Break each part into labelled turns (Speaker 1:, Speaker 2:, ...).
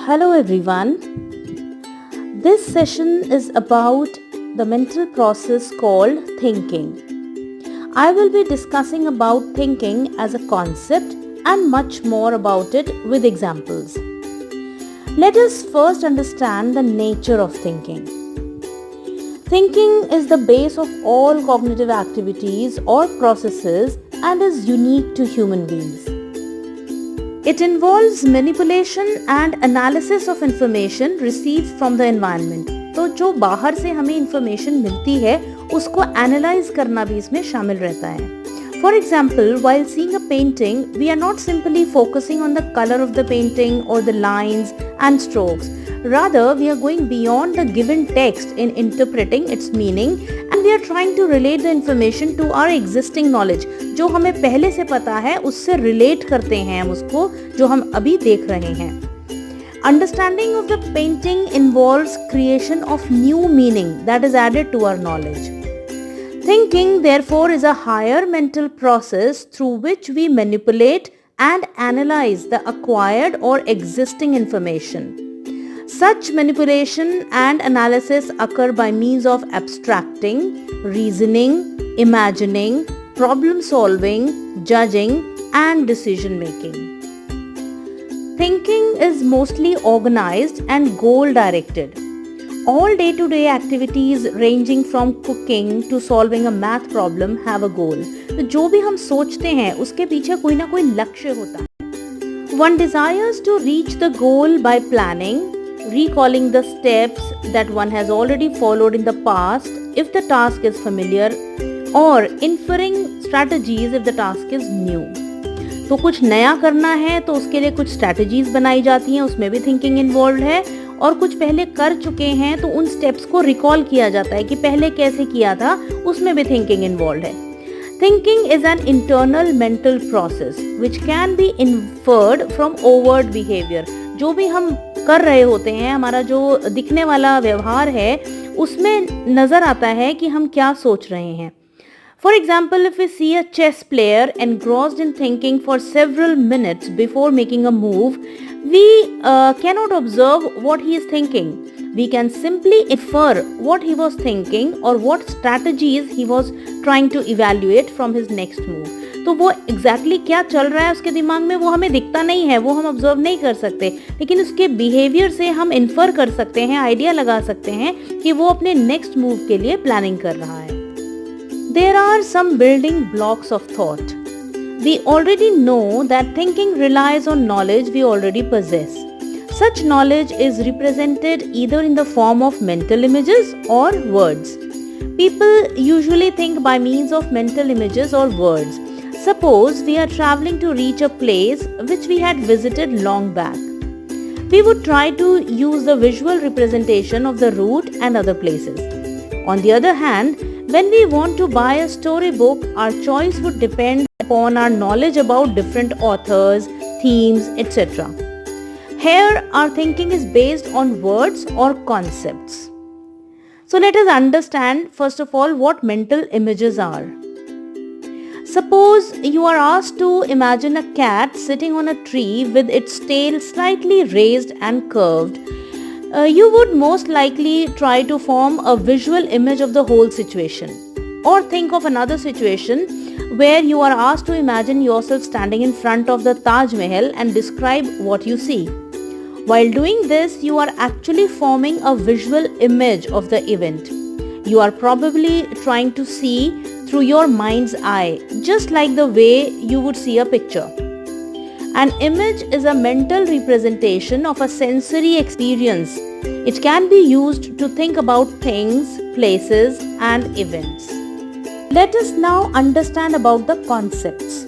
Speaker 1: Hello everyone. This session is about the mental process called thinking. I will be discussing about thinking as a concept and much more about it with examples. Let us first understand the nature of thinking. Thinking is the base of all cognitive activities or processes and is unique to human beings. It involves manipulation and analysis of information received from the environment. तो जो बाहर से हमें information मिलती है उसको analyze करना भी इसमें शामिल रहता है. For example, while seeing a painting, we are not simply focusing on the color of the painting or the lines and strokes. Rather, we are going beyond the given text in interpreting its meaning and we are trying to relate the information to our existing knowledge. जो हमें पहले से पता है उससे relate करते हैं हम उसको जो हम अभी देख रहे हैं. Understanding of the painting involves creation of new meaning that is added to our knowledge. Thinking, therefore, is a higher mental process through which we manipulate and analyze the acquired or existing information. Such manipulation and analysis occur by means of abstracting, reasoning, imagining, problem solving, judging, and decision making. Thinking is mostly organized and goal directed. All day-to-day activities ranging from cooking to solving a math problem have a goal. तो जो भी हम सोचते हैं उसके पीछे कोई ना कोई लक्ष्य होता है. One desires to reach the goal by planning, recalling the steps that one has already followed in the past if the task is familiar, or inferring strategies if the task is new. तो कुछ नया करना है तो उसके लिए कुछ strategies बनाई जाती हैं, उसमें भी थिंकिंग इन्वॉल्व है. और कुछ पहले कर चुके हैं तो उन स्टेप्स को रिकॉल किया जाता है कि पहले कैसे किया था, उसमें भी थिंकिंग इन्वॉल्व है. Thinking is an internal mental process which can be inferred from overt behaviour. जो भी हम कर रहे होते हैं, हमारा जो दिखने वाला व्यवहार है उसमें नजर आता है कि हम क्या सोच रहे हैं. For example, if we see a chess player engrossed in thinking for several minutes before making a move, we cannot observe what he is thinking. We can simply infer what he was thinking or what strategies he was trying to evaluate from his next move. तो वो exactly क्या चल रहा है उसके दिमाग में वो हमें दिखता नहीं है, वो हम ऑब्जर्व नहीं कर सकते, लेकिन उसके बिहेवियर से हम इन्फर कर सकते हैं, आइडिया लगा सकते हैं कि वो अपने नेक्स्ट मूव के लिए प्लानिंग कर रहा है. There are some building blocks of thought. We already know that thinking relies on knowledge we already possess. Such knowledge is represented either in the form of mental images or words. People usually think by means of mental images or words. Suppose we are traveling to reach a place which we had visited long back. We would try to use the visual representation of the route and other places. On the other hand, when we want to buy a storybook, our choice would depend upon our knowledge about different authors, themes, etc. Here, our thinking is based on words or concepts. So let us understand first of all what mental images are. Suppose you are asked to imagine a cat sitting on a tree with its tail slightly raised and curved. You would most likely try to form a visual image of the whole situation. Or think of another situation where you are asked to imagine yourself standing in front of the Taj Mahal and describe what you see. While doing this, you are actually forming a visual image of the event. You are probably trying to see through your mind's eye, just like the way you would see a picture. An image is a mental representation of a sensory experience. It can be used to think about things, places, and events. Let us now understand about the concepts.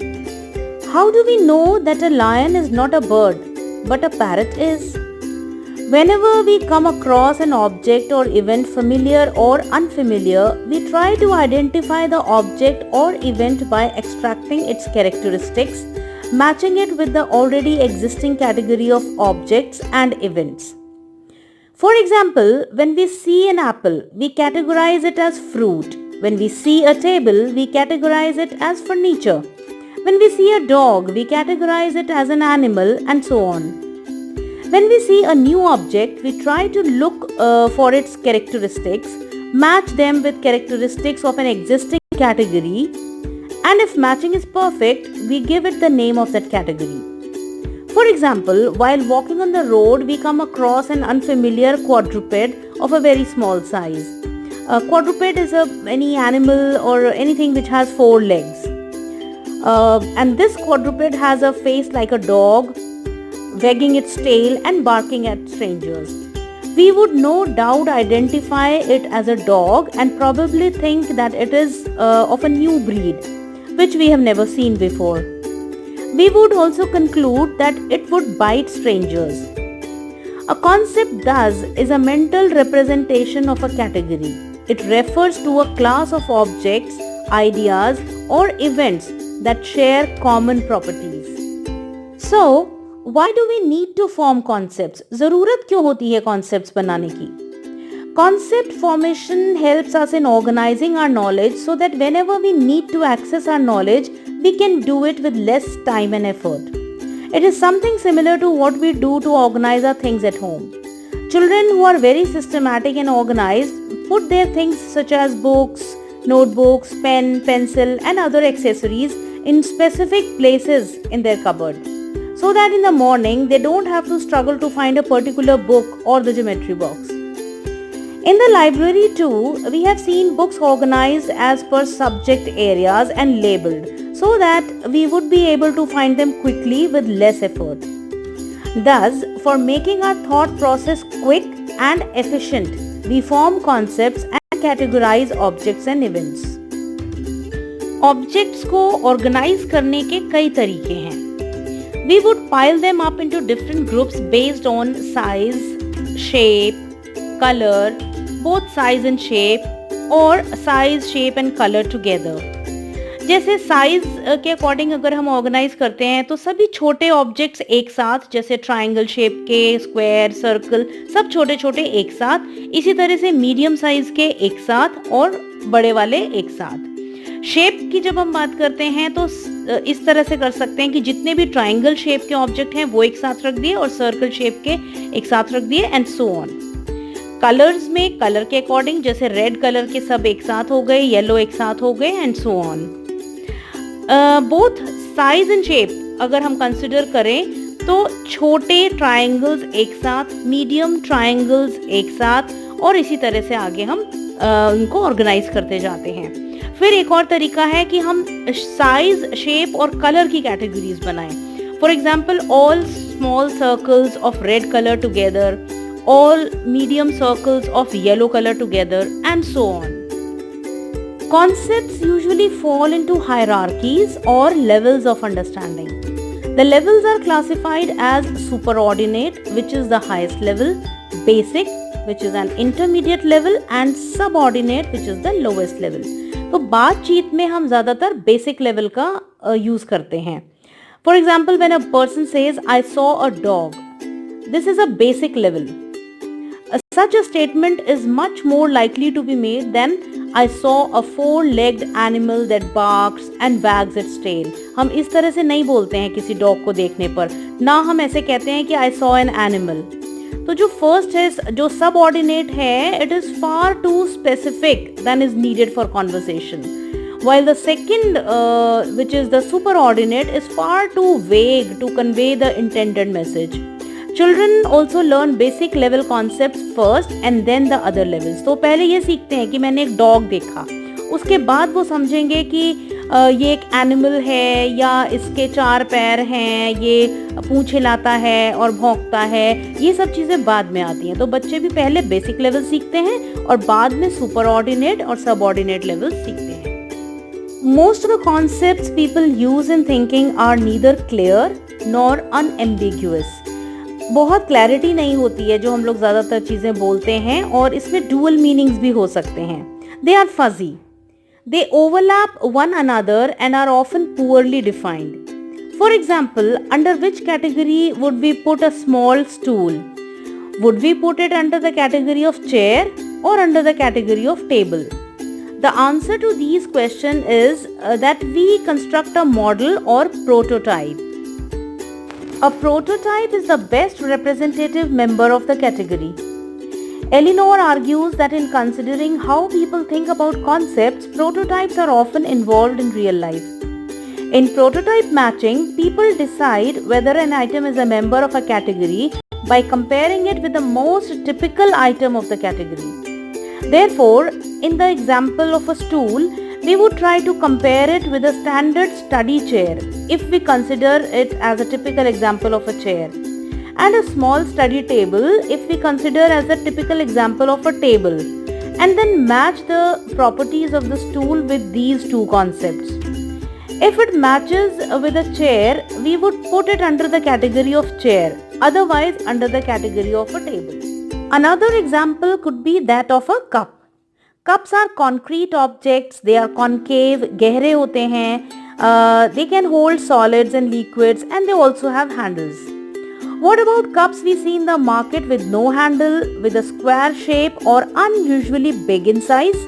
Speaker 1: How do we know that a lion is not a bird, but a parrot is? Whenever we come across an object or event familiar or unfamiliar, we try to identify the object or event by extracting its characteristics, matching it with the already existing category of objects and events. For example, when we see an apple, we categorize it as fruit. When we see a table, we categorize it as furniture. When we see a dog, we categorize it as an animal, and so on. When we see a new object, we try to look for its characteristics, match them with characteristics of an existing category, and if matching is perfect, we give it the name of that category. For example, while walking on the road, we come across an unfamiliar quadruped of a very small size. A quadruped is any animal or anything which has four legs. And this quadruped has a face like a dog, wagging its tail and barking at strangers. We would no doubt identify it as a dog and probably think that it is of a new breed, which we have never seen before. We would also conclude that it would bite strangers. A concept thus is a mental representation of a category. It refers to a class of objects, ideas, or events that share common properties. So, why do we need to form concepts? ज़रूरत क्यों होती है concepts बनाने की? Concept formation helps us in organizing our knowledge so that whenever we need to access our knowledge, we can do it with less time and effort. It is something similar to what we do to organize our things at home. Children who are very systematic and organized put their things such as books, notebooks, pen, pencil and other accessories in specific places in their cupboard, so that in the morning they don't have to struggle to find a particular book or the geometry box. In the library too, we have seen books organized as per subject areas and labeled so that we would be able to find them quickly with less effort. Thus, for making our thought process quick and efficient, we form concepts and categorize objects and events. Objects को organize करने के कई तरीके हैं. We would pile them up into different groups based on size, shape, color, both size and shape, or size, shape and color together. जैसे size के according अगर हम ऑर्गेनाइज करते हैं तो सभी छोटे ऑब्जेक्ट्स एक साथ, जैसे ट्रायंगल शेप के, स्क्वायर, सर्कल, सब छोटे छोटे एक साथ. इसी तरह से मीडियम साइज के एक साथ और बड़े वाले एक साथ. शेप की जब हम बात करते हैं तो इस तरह से कर सकते हैं कि जितने भी ट्रायंगल शेप के ऑब्जेक्ट हैं वो एक साथ रख दिए और सर्कल शेप के एक साथ रख दिए एंड सो ऑन. कलर्स में कलर के अकॉर्डिंग जैसे रेड कलर के सब एक साथ हो गए, येलो एक साथ हो गए and so on. Both size and shape अगर हम कंसिडर करें तो छोटे ट्रायंगल्स एक साथ, मीडियम ट्रायंगल्स एक साथ और इसी तरह से आगे हम उनको ऑर्गेनाइज करते जाते हैं. फिर एक और तरीका है कि हम साइज, शेप और कलर की कैटेगरीज बनाएं. For example, all small circles of red colour together, all medium circles of yellow colour together and so on. Concepts usually fall into hierarchies or levels of understanding. The levels are classified as superordinate, which is the highest level, basic, which is an intermediate level, and subordinate, which is the lowest level. तो बातचीत में हम ज़्यादातर basic level का use करते हैं. For example, when a person says, "I saw a dog," this is a basic level. Such a statement is much more likely to be made than I saw a four-legged animal that barks and wags its tail. हम इस तरह से नहीं बोलते हैं किसी dog को देखने पर, ना हम ऐसे कहते हैं कि I saw an animal. तो जो फर्स्ट है, जो सबऑर्डिनेट है, it is far too specific than is needed for conversation. While the second, which is the superordinate, is far too vague to convey the intended message. Children also learn basic level concepts first and then the other levels. तो पहले ये सीखते हैं कि मैंने एक dog देखा, उसके बाद वो समझेंगे कि ये एक एनिमल है या इसके चार पैर हैं, ये पूंछ हिलाता है और भौंकता है. ये सब चीज़ें बाद में आती हैं. तो बच्चे भी पहले बेसिक लेवल सीखते हैं और बाद में सुपर ऑर्डिनेट और सब ऑर्डिनेट लेवल सीखते हैं. Most of the concepts people use in thinking are neither clear nor unambiguous. बहुत क्लैरिटी नहीं होती है जो हम लोग ज़्यादातर चीज़ें बोलते हैं और इसमें डुअल मीनिंग्स भी हो सकते हैं. They are fuzzy. They overlap one another and are often poorly defined. For example, under which category would we put a small stool? Would we put it under the category of chair or under the category of table? The answer to these questions is that we construct a model or prototype. A prototype is the best representative member of the category. Eleanor argues that in considering how people think about concepts, prototypes are often involved in real life. In prototype matching, people decide whether an item is a member of a category by comparing it with the most typical item of the category. Therefore, in the example of a stool, we would try to compare it with a standard study chair if we consider it as a typical example of a chair, and a small study table if we consider as a typical example of a table, and then match the properties of the stool with these two concepts. If it matches with a chair, we would put it under the category of chair, otherwise under the category of a table. Another example could be that of a cup. Cups are concrete objects, they are concave, गहरे होते हैं, they can hold solids and liquids, and they also have handles. What about cups we see in the market with no handle, with a square shape or unusually big in size?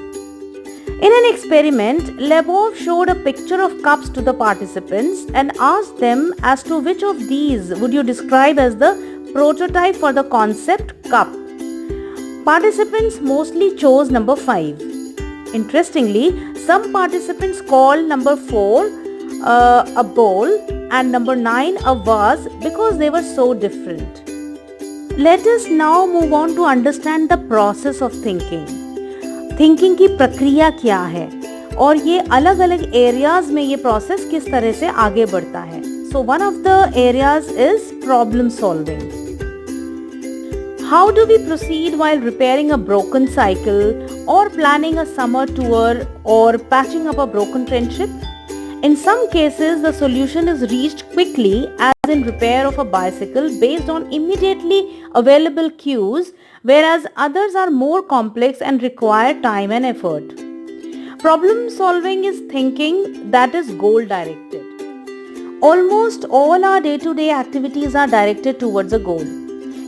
Speaker 1: In an experiment, Lebov showed a picture of cups to the participants and asked them as to which of these would you describe as the prototype for the concept cup. Participants mostly chose number 5. Interestingly, some participants called number 4 a bowl and number 9 a vase because they were so different. Let us now move on to understand the process of thinking. Thinking की प्रक्रिया क्या है और ये अलग अलग areas में ये प्रोसेस किस तरह से आगे बढ़ता है. So one of the areas is problem solving. How do we proceed while repairing a broken cycle or planning a summer tour or patching up a broken friendship? In some cases, the solution is reached quickly, as in repair of a bicycle based on immediately available cues, whereas others are more complex and require time and effort. Problem solving is thinking that is goal directed. Almost all our day-to-day activities are directed towards a goal.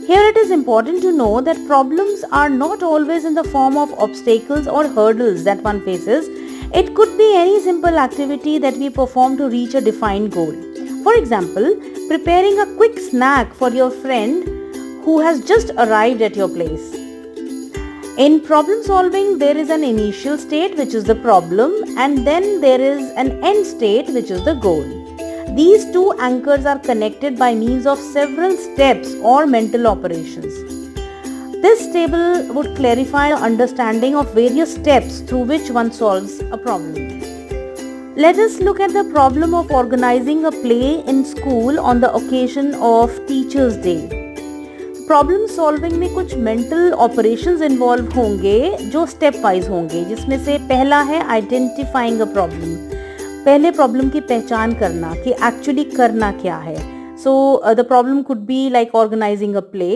Speaker 1: Here it is important to know that problems are not always in the form of obstacles or hurdles that one faces. It could be any simple activity that we perform to reach a defined goal. For example, preparing a quick snack for your friend who has just arrived at your place. In problem solving, there is an initial state, which is the problem, and then there is an end state, which is the goal. These two anchors are connected by means of several steps or mental operations. This table would clarify the understanding of various steps through which one solves a problem. Let us look at the problem of organizing a play in school on the occasion of Teachers' Day. Problem solving में कुछ mental operations involve होंगे जो step wise होंगे, जिसमें से पहला है identifying a problem. पहले प्रॉब्लम की पहचान करना कि एक्चुअली करना क्या है. So the problem could be like organising a play,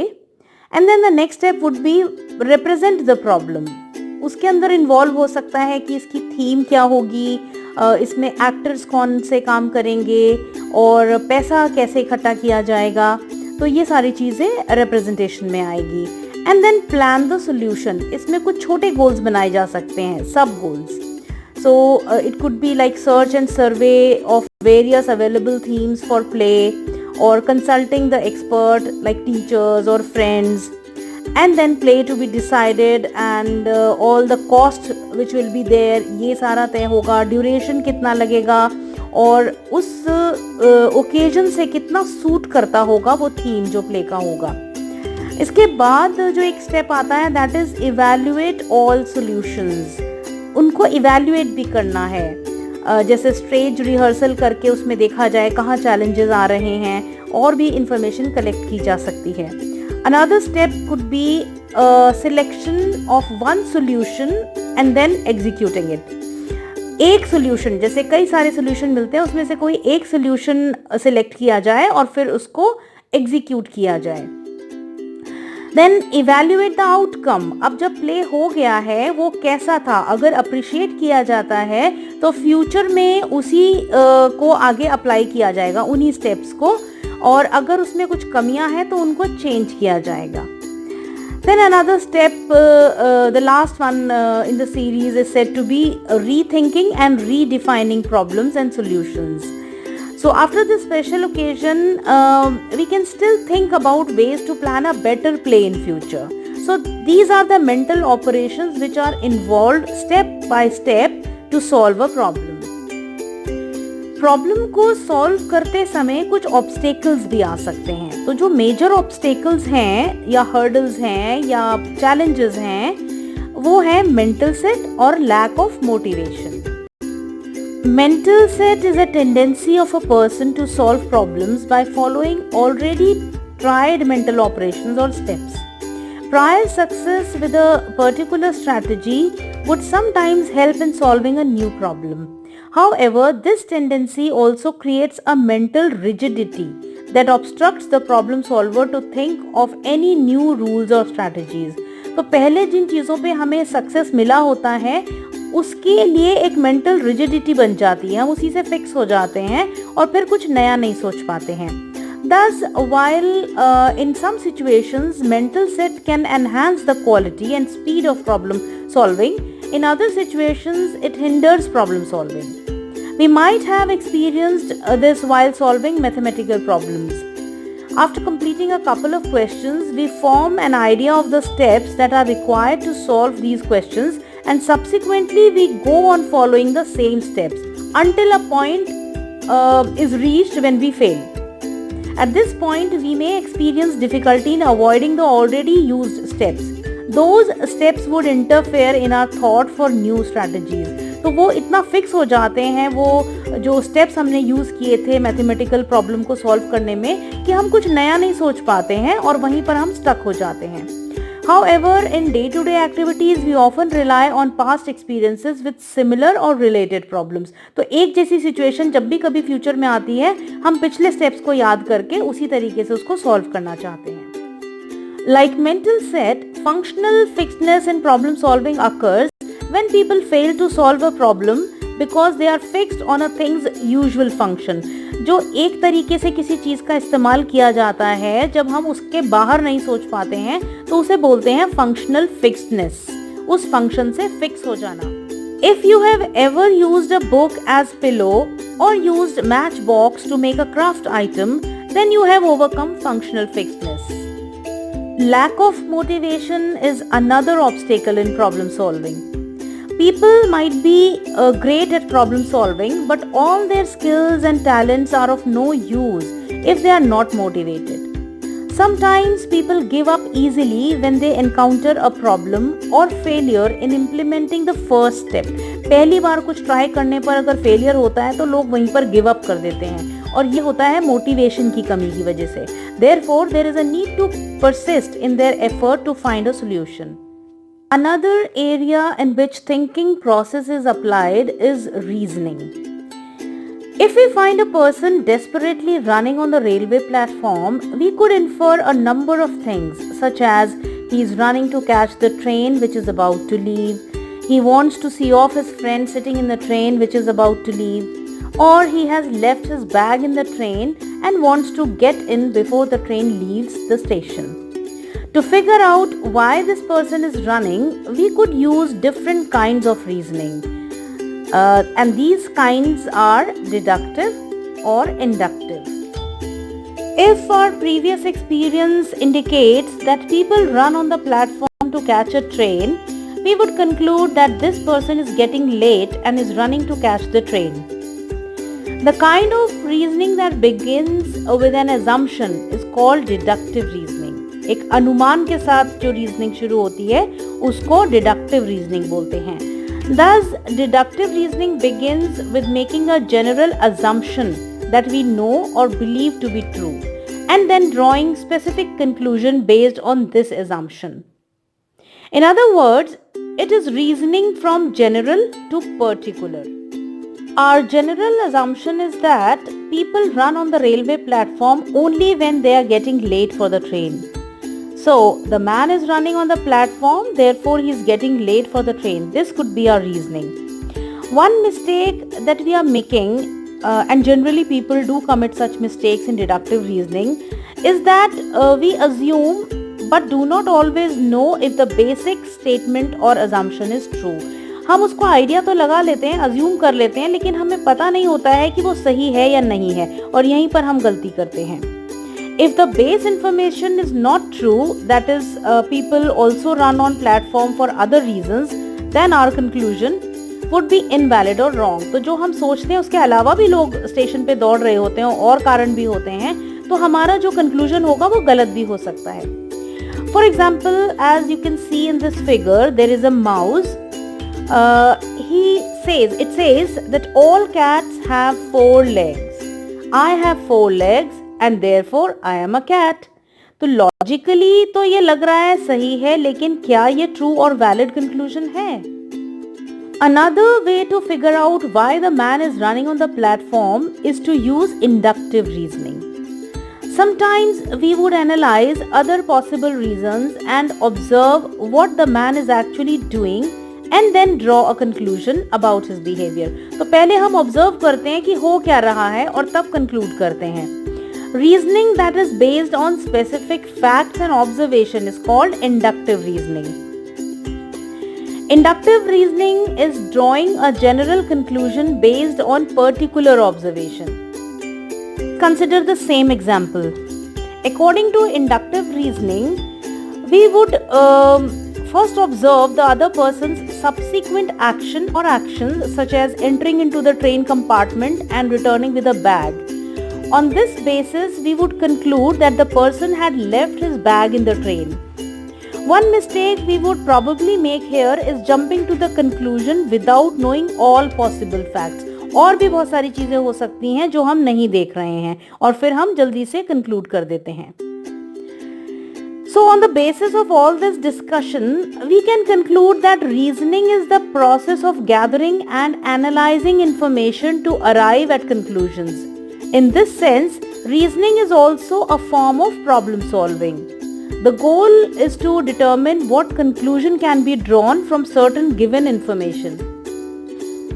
Speaker 1: and then the next step would be represent the problem. उसके अंदर इन्वॉल्व हो सकता है कि इसकी थीम क्या होगी, इसमें एक्टर्स कौन से काम करेंगे और पैसा कैसे इकट्ठा किया जाएगा. तो ये सारी चीज़ें रिप्रेजेंटेशन में आएगी. And then plan the solution. इसमें कुछ छोटे गोल्स बनाए जा सकते हैं, sub goals. So it could be like search and survey of various available themes for play, और consulting the expert like teachers और friends, and then play to be decided, and all the cost which will be there, ये सारा तय होगा. Duration कितना लगेगा और उस ओकेजन से कितना सूट करता होगा वो थीम जो प्ले का होगा. इसके बाद जो एक स्टेप आता है, that is evaluate all solutions. उनको इवैल्यूएट भी करना है, जैसे स्टेज रिहर्सल करके उसमें देखा जाए कहाँ चैलेंजेस आ रहे हैं, और भी इंफॉर्मेशन कलेक्ट की जा सकती है. Another step could be selection of one solution and then executing it. एक सोल्यूशन, जैसे कई सारे सोल्यूशन मिलते हैं, उसमें से कोई एक सोल्यूशन सिलेक्ट किया जाए और फिर उसको एग्जीक्यूट किया जाए. Then evaluate the outcome. अब जब प्ले हो गया है वो कैसा था, अगर अप्रिशिएट किया जाता है तो फ्यूचर में उसी को आगे अप्लाई किया जाएगा, उन्हीं स्टेप्स को, और अगर उसमें कुछ कमियां हैं तो उनको चेंज किया जाएगा. Then another step, the last one in the series is said to be rethinking and redefining problems and solutions. So after this special occasion, we can still think about ways to plan a better play in future. So these are the mental operations which are involved step by step to solve a problem. Problem को solve करते समय कुछ obstacles भी आ सकते हैं. तो जो major obstacles हैं या हर्डल्स हैं या चैलेंजेस हैं वो है मेंटल सेट और lack of motivation. Mental set is a tendency of a person to solve problems by following already tried mental operations or steps. Prior success with a particular strategy would sometimes help in solving a new problem. However, this tendency also creates a mental rigidity that obstructs the problem solver to think of any new rules or strategies. तो पहले जिन चीज़ों पे हमें success मिला होता है उसके लिए एक मेंटल रिजिडिटी बन जाती है, हम उसी से फिक्स हो जाते हैं और फिर कुछ नया नहीं सोच पाते हैं. Thus, while in some situations mental set can enhance the quality and speed of problem solving, in other situations it hinders problem solving. We might have experienced this while solving mathematical problems. After completing a couple of questions, we form an idea of the steps that are required to solve these questions, and subsequently we go on following the same steps until a point is reached when we fail. At this point, we may experience difficulty in avoiding the already used steps. Those steps would interfere in our thought for new strategies. तो वो इतना fix हो जाते हैं वो जो steps हमने use किए थे मैथमेटिकल प्रॉब्लम को सॉल्व करने में कि हम कुछ नया नहीं सोच पाते हैं और वहीं पर हम स्टक हो जाते हैं. However, in day-to-day activities, we often rely on past experiences with similar or related problems. तो एक जैसी सिचुएशन जब भी कभी फ्यूचर में आती है हम पिछले स्टेप्स को याद करके उसी तरीके से उसको सॉल्व करना चाहते हैं. Like mental set, functional fixedness in problem solving occurs when people fail to solve a problem because they are fixed on a thing's usual function. जो एक तरीके से किसी चीज़ का इस्तेमाल किया जाता है जब हम उसके बाहर नहीं सोच पाते हैं तो उसे बोलते हैं फंक्शनल फिक्सडनेस, उस फंक्शन से फिक्स हो जाना. If you have ever used a book as pillow or used matchbox to make a craft item, then you have overcome functional fixedness. Lack of motivation is another obstacle in problem solving. People might be great at problem solving, but all their skills and talents are of no use if they are not motivated. Sometimes people give up easily when they encounter a problem or failure in implementing the first step. पहली बार कुछ try करने पर अगर failure होता है तो लोग वहीं पर गिव अप कर देते हैं और ये होता है मोटिवेशन की कमी की वजह से. Therefore, there is a need to persist in their effort to find a solution. Another area in which thinking process is applied is reasoning. If we find a person desperately running on the railway platform, we could infer a number of things, such as he is running to catch the train which is about to leave, he wants to see off his friend sitting in the train which is about to leave, or he has left his bag in the train and wants to get in before the train leaves the station. To figure out why this person is running, we could use different kinds of reasoning. And these kinds are deductive or inductive. If our previous experience indicates that people run on the platform to catch a train, we would conclude that this person is getting late and is running to catch the train. The kind of reasoning that begins with an assumption is called deductive reasoning. एक अनुमान के साथ जो reasoning शुरू होती है उसको deductive reasoning बोलते हैं. Thus, deductive reasoning begins with making a general assumption that we know or believe to be true, and then drawing specific conclusion based on this assumption. In other words, it is reasoning from general to particular. Our general assumption is that people run on the railway platform only when they are getting late for the train. So, the man is running on the platform, therefore he is getting late for the train. This could be our reasoning. One mistake that we are making, and generally people do commit such mistakes in deductive reasoning, is that we assume but do not always know if the basic statement or assumption is true. हम उसको idea तो लगा लेते हैं, assume कर लेते हैं, लेकिन हमें पता नहीं होता है कि वो सही है या नहीं है, और यहीं पर हम गलती करते हैं. If the base information is not true, that is, people also run on platform for other reasons, then our conclusion would be invalid or wrong. तो जो हम सोचते हैं उसके अलावा भी लोग स्टेशन पे दौड़ रहे होते हैं और कारण भी होते हैं, तो हमारा जो कंक्लूजन होगा वो गलत भी हो सकता है. For example, as you can see in this figure, there is a mouse. It says that all cats have 4 legs. I have 4 legs and therefore I am a cat. तो लॉजिकली तो ये लग रहा है सही है, लेकिन क्या ये ट्रू और वैलिड कंक्लूजन है? Another way to figure out why the man is running on the platform is to use inductive reasoning. Sometimes we would analyze other possible reasons and observe what the man is actually doing and then draw a conclusion about his behavior. तो पहले हम observe करते हैं कि हो क्या रहा है और तब conclude करते हैं. Reasoning that is based on specific facts and observation is called inductive reasoning. Inductive reasoning is drawing a general conclusion based on particular observation. Consider the same example. According to inductive reasoning, we would first observe the other person's subsequent action or actions, such as entering into the train compartment and returning with a bag. On this basis, we would conclude that the person had left his bag in the train. One mistake we would probably make here is jumping to the conclusion without knowing all possible facts. और भी बहुत सारी चीजें हो सकती हैं जो हम नहीं देख रहे हैं और फिर हम जल्दी से conclude कर देते हैं. So on the basis of all this discussion, we can conclude that reasoning is the process of gathering and analyzing information to arrive at conclusions. In this sense, reasoning is also a form of problem solving. The goal is to determine what conclusion can be drawn from certain given information.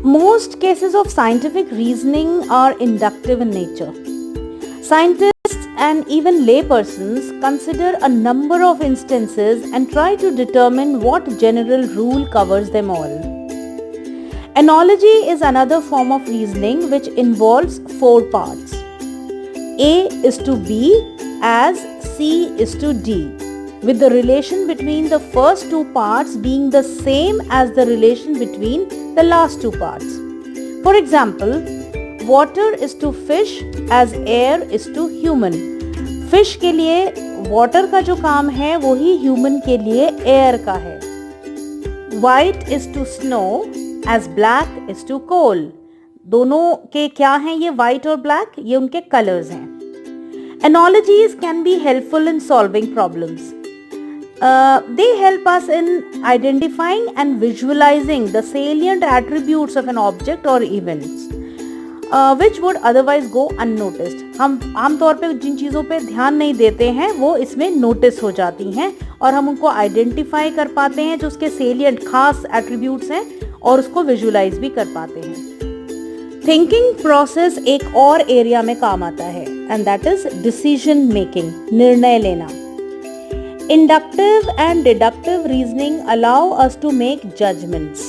Speaker 1: Most cases of scientific reasoning are inductive in nature. Scientists and even laypersons consider a number of instances and try to determine what general rule covers them all. Analogy is another form of reasoning which involves 4 parts. A is to B as C is to D, with the relation between the first 2 parts being the same as the relation between the last 2 parts. For example, water is to fish as air is to human. Fish के लिए water का जो काम है वही human के लिए air का है. White is to snow as black is to coal. दोनों के क्या हैं ये white और black? ये उनके colors हैं. Analogies can be helpful in solving problems. They help us in identifying and visualizing the salient attributes of an object or events, which would otherwise go unnoticed. हम आमतौर पे जिन चीज़ों पे ध्यान नहीं देते हैं वो इसमें नोटिस हो जाती हैं और हम उनको आइडेंटिफाई कर पाते हैं जो उसके salient खास attributes हैं और उसको विजुलाइज भी कर पाते हैं. थिंकिंग प्रोसेस एक और एरिया में काम आता है and that is decision making, निर्णय लेना. Inductive and deductive reasoning allow us to make judgments.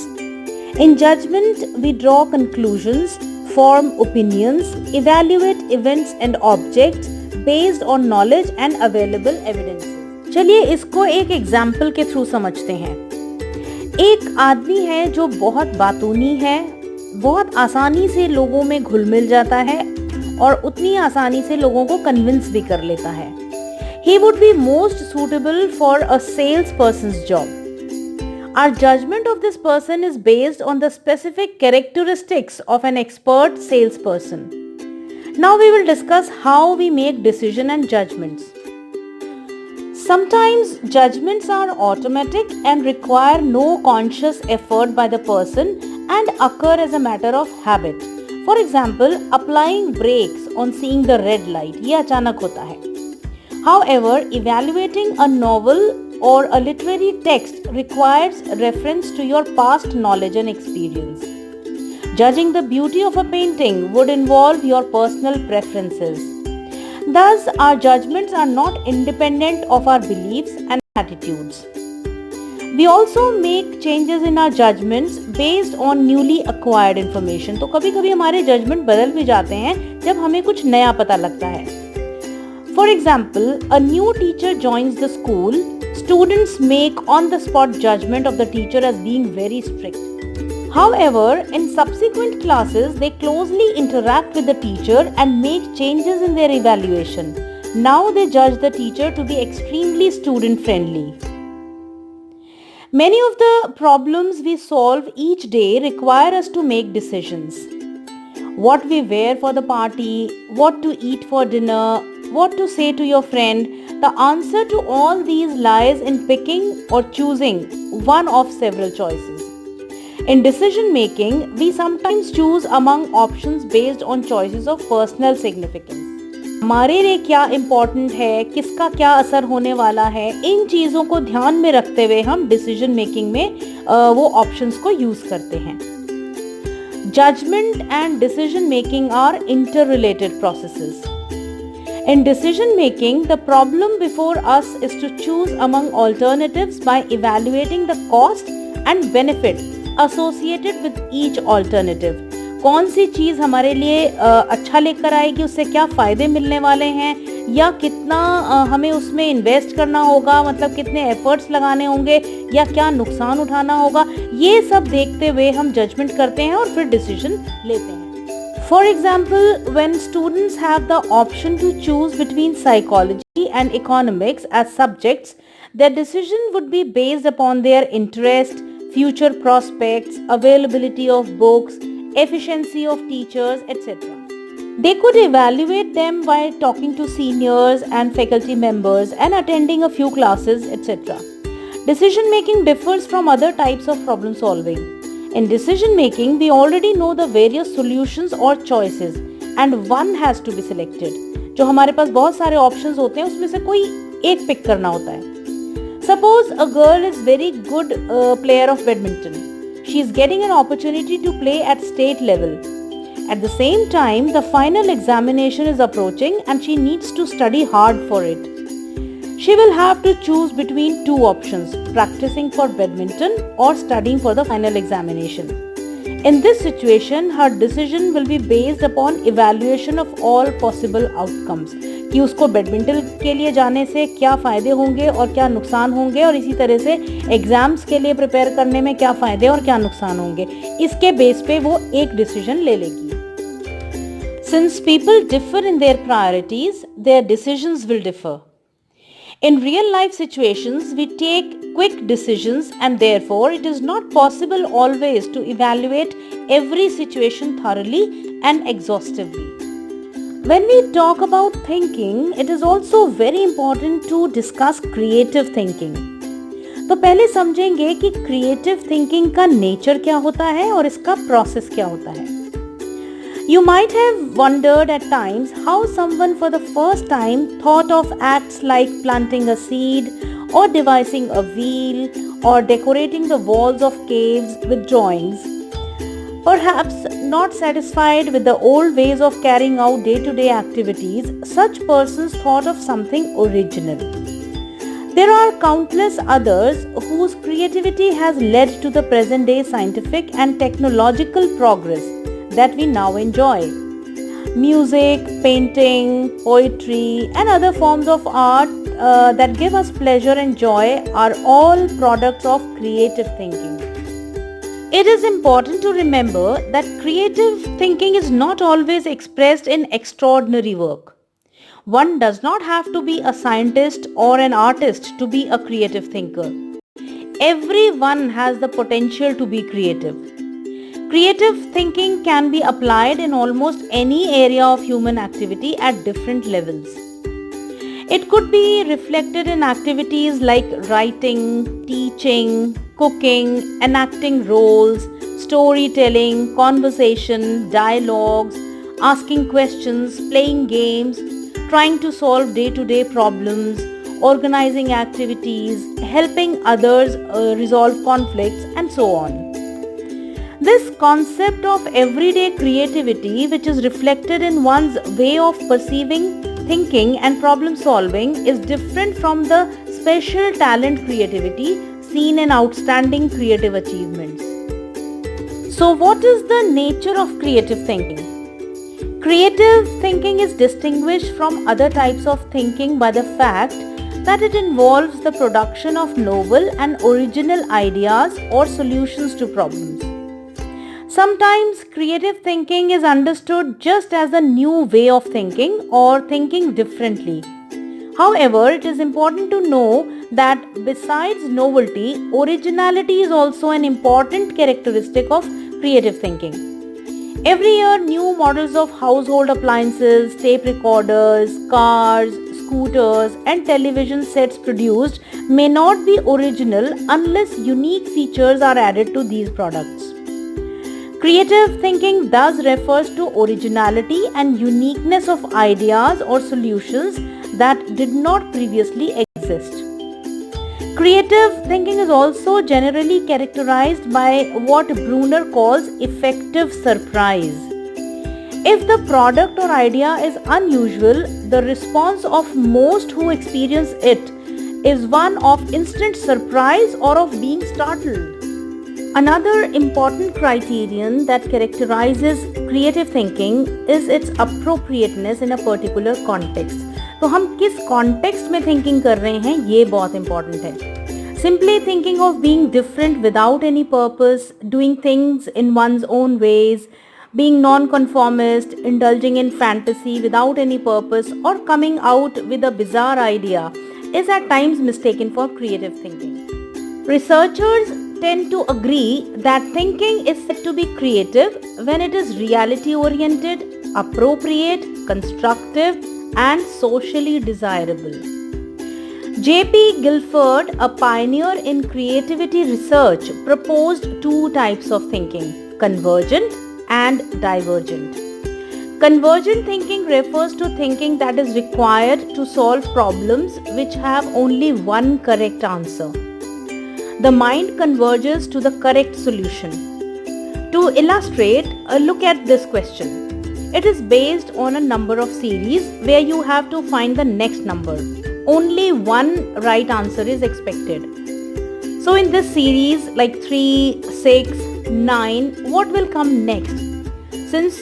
Speaker 1: In judgment, we draw conclusions, form opinions, evaluate events and objects based on knowledge and available evidence. चलिए इसको एक example के through समझते हैं. एक आदमी है जो बहुत बातूनी है, बहुत आसानी से लोगों में घुल मिल जाता है और उतनी आसानी से लोगों को कन्विंस भी कर लेता है. He would be most suitable for a salesperson's job. Our judgment of this person is based on the specific characteristics of an expert salesperson. Now we will discuss how we make decision and judgments. Sometimes judgments are automatic and require no conscious effort by the person and occur as a matter of habit. For example, applying brakes on seeing the red light. ये अचानक होता है. However, evaluating a novel or a literary text requires reference to your past knowledge and experience. Judging the beauty of a painting would involve your personal preferences. Thus, our judgments are not independent of our beliefs and attitudes. We also make changes in our judgments based on newly acquired information. तो कभी कभी हमारे judgement बदल भी जाते हैं जब हमें कुछ नया पता लगता है. For example, a new teacher joins the school. Students make on-the-spot judgment of the teacher as being very strict. However, in subsequent classes, they closely interact with the teacher and make changes in their evaluation. Now they judge the teacher to be extremely student-friendly. Many of the problems we solve each day require us to make decisions. What we wear for the party, what to eat for dinner, what to say to your friend. The answer to all these lies in picking or choosing one of several choices. In decision making, we sometimes choose among options based on choices of personal significance. हमारे लिए क्या important है, किसका क्या असर होने वाला है, इन चीज़ों को ध्यान में रखते हुए हम डिसीजन मेकिंग में वो ऑप्शंस को यूज करते हैं. Judgment and decision making are interrelated processes. In decision making, the problem before us is to choose among alternatives by evaluating the cost and benefit associated with each alternative. कौन सी चीज़ हमारे लिए अच्छा लेकर आएगी, उससे क्या फ़ायदे मिलने वाले हैं, या कितना हमें उसमें इन्वेस्ट करना होगा, मतलब कितने एफर्ट्स लगाने होंगे, या क्या नुकसान उठाना होगा. ये सब देखते हुए हम जजमेंट करते हैं और फिर डिसीजन लेते हैं. For example, when students have the option to choose between psychology and economics as subjects, their decision would be based upon their interest, future prospects, availability of books, efficiency of teachers, etc. They could evaluate them by talking to seniors and faculty members and attending a few classes, etc. Decision making differs from other types of problem solving. In decision making, we already know the various solutions or choices and one has to be selected. जो हमारे पास बहुत सारे options होते हैं उसमें से कोई एक pick करना होता है. Suppose a girl is very good player of badminton. She is getting an opportunity to play at state level. At the same time, the final examination is approaching and she needs to study hard for it. She will have to choose between two options, practicing for badminton or studying for the final examination. In this situation, her decision will be based upon evaluation of all possible outcomes. कि उसको badminton के लिए जाने से क्या फ़ायदे होंगे और क्या नुकसान होंगे, और इसी तरह से एग्ज़ाम्स के लिए प्रिपेयर करने में क्या फ़ायदे और क्या नुकसान होंगे. इसके बेस पे वो एक डिसीजन ले लेगी. Since people differ in their priorities, their decisions will differ. In real life situations, we take quick decisions and therefore it is not possible always to evaluate every situation thoroughly and exhaustively. When we talk about thinking, it is also very important to discuss creative thinking. तो पहले समझेंगे कि creative thinking का nature क्या होता है और इसका process क्या होता है. You might have wondered at times how someone for the first time thought of acts like planting a seed or devising a wheel or decorating the walls of caves with drawings. Perhaps not satisfied with the old ways of carrying out day-to-day activities, such persons thought of something original. There are countless others whose creativity has led to the present-day scientific and technological progress that we now enjoy. Music, painting, poetry, and other forms of art that give us pleasure and joy are all products of creative thinking. It is important to remember that creative thinking is not always expressed in extraordinary work. One does not have to be a scientist or an artist to be a creative thinker. Everyone has the potential to be creative. Creative thinking can be applied in almost any area of human activity at different levels. It could be reflected in activities like writing, teaching, cooking, enacting roles, storytelling, conversation, dialogues, asking questions, playing games, trying to solve day-to-day problems, organizing activities, helping others resolve conflicts, and so on. This concept of everyday creativity, which is reflected in one's way of perceiving, thinking and problem solving, is different from the special talent creativity seen in outstanding creative achievements. So, what is the nature of creative thinking? Creative thinking is distinguished from other types of thinking by the fact that it involves the production of novel and original ideas or solutions to problems. Sometimes creative thinking is understood just as a new way of thinking or thinking differently. However, it is important to know that besides novelty, originality is also an important characteristic of creative thinking. Every year, new models of household appliances, tape recorders, cars, scooters, and television sets produced may not be original unless unique features are added to these products. Creative thinking thus refers to originality and uniqueness of ideas or solutions that did not previously exist. Creative thinking is also generally characterized by what Bruner calls effective surprise. If the product or idea is unusual, the response of most who experience it is one of instant surprise or of being startled. Another important criterion that characterizes creative thinking is its appropriateness in a particular context. तो हम किस context में thinking कर रहे हैं ये बहुत important है. Simply thinking of being different without any purpose, doing things in one's own ways, being non-conformist, indulging in fantasy without any purpose, or coming out with a bizarre idea is at times mistaken for creative thinking. Researchers tend to agree that thinking is said to be creative when it is reality-oriented, appropriate, constructive, and socially desirable. J.P. Guilford, a pioneer in creativity research, proposed two types of thinking: convergent and divergent. Convergent thinking refers to thinking that is required to solve problems which have only one correct answer. The mind converges to the correct solution. To illustrate, look at this question. It is based on a number of series where you have to find the next number. Only one right answer is expected. So in this series, like 3, 6, 9, what will come next? Since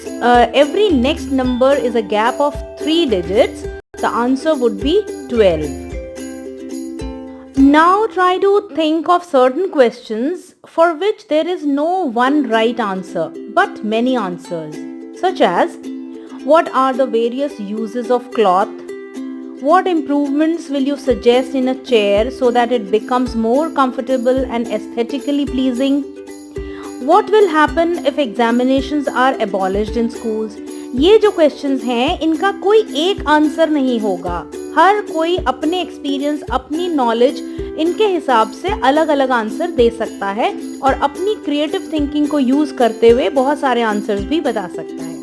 Speaker 1: every next number is a gap of 3 digits, the answer would be 12. Now try to think of certain questions for which there is no one right answer, but many answers, such as what are the various uses of cloth? What improvements will you suggest in a chair so that it becomes more comfortable and aesthetically pleasing? What will happen if examinations are abolished in schools? ये जो questions हैं इनका कोई एक answer नहीं होगा. हर कोई अपने एक्सपीरियंस, अपनी नॉलेज, इनके हिसाब से अलग अलग आंसर दे सकता है और अपनी क्रिएटिव थिंकिंग को यूज करते हुए बहुत सारे आंसर्स भी बता सकता है.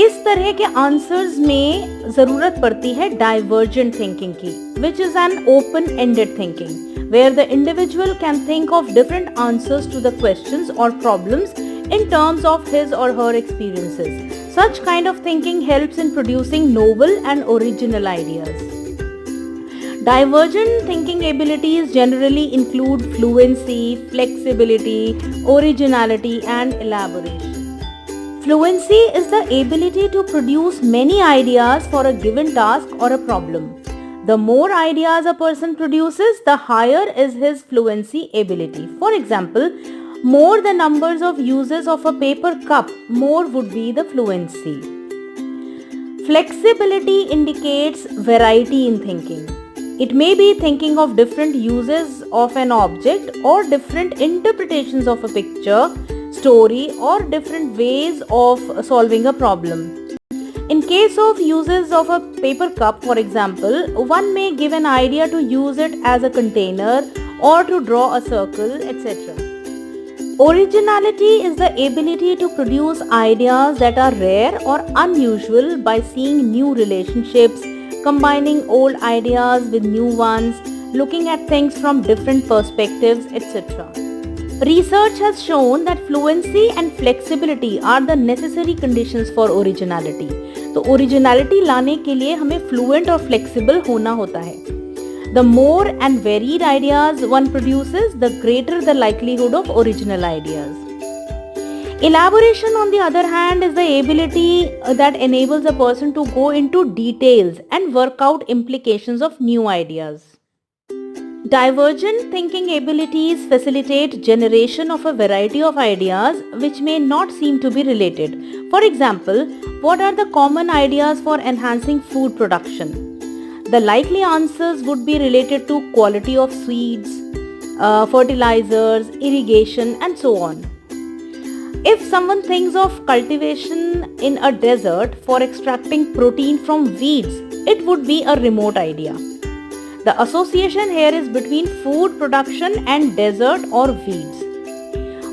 Speaker 1: इस तरह के आंसर्स में जरूरत पड़ती है डाइवर्जेंट थिंकिंग की, which is an open ended thinking, where the individual can think of different answers to the questions और problems in terms of his or her experiences. Such kind of thinking helps in producing novel and original ideas. Divergent thinking abilities generally include fluency, flexibility, originality, and elaboration. Fluency is the ability to produce many ideas for a given task or a problem. The more ideas a person produces, the higher is his fluency ability. For example, more the numbers of uses of a paper cup, more would be the fluency. Flexibility indicates variety in thinking. It may be thinking of different uses of an object or different interpretations of a picture, story, or different ways of solving a problem. In case of uses of a paper cup, for example, one may give an idea to use it as a container or to draw a circle, etc. Originality is the ability to produce ideas that are rare or unusual by seeing new relationships, combining old ideas with new ones, looking at things from different perspectives, etc. Research has shown that fluency and flexibility are the necessary conditions for originality. तो originality लाने के लिए हमें fluent और flexible होना होता है. The more and varied ideas one produces, the greater the likelihood of original ideas. Elaboration, on the other hand, is the ability that enables a person to go into details and work out implications of new ideas. Divergent thinking abilities facilitate generation of a variety of ideas which may not seem to be related. For example, what are the common ideas for enhancing food production? The likely answers would be related to quality of seeds, fertilizers, irrigation, and so on. If someone thinks of cultivation in a desert for extracting protein from weeds, it would be a remote idea. The association here is between food production and desert or weeds.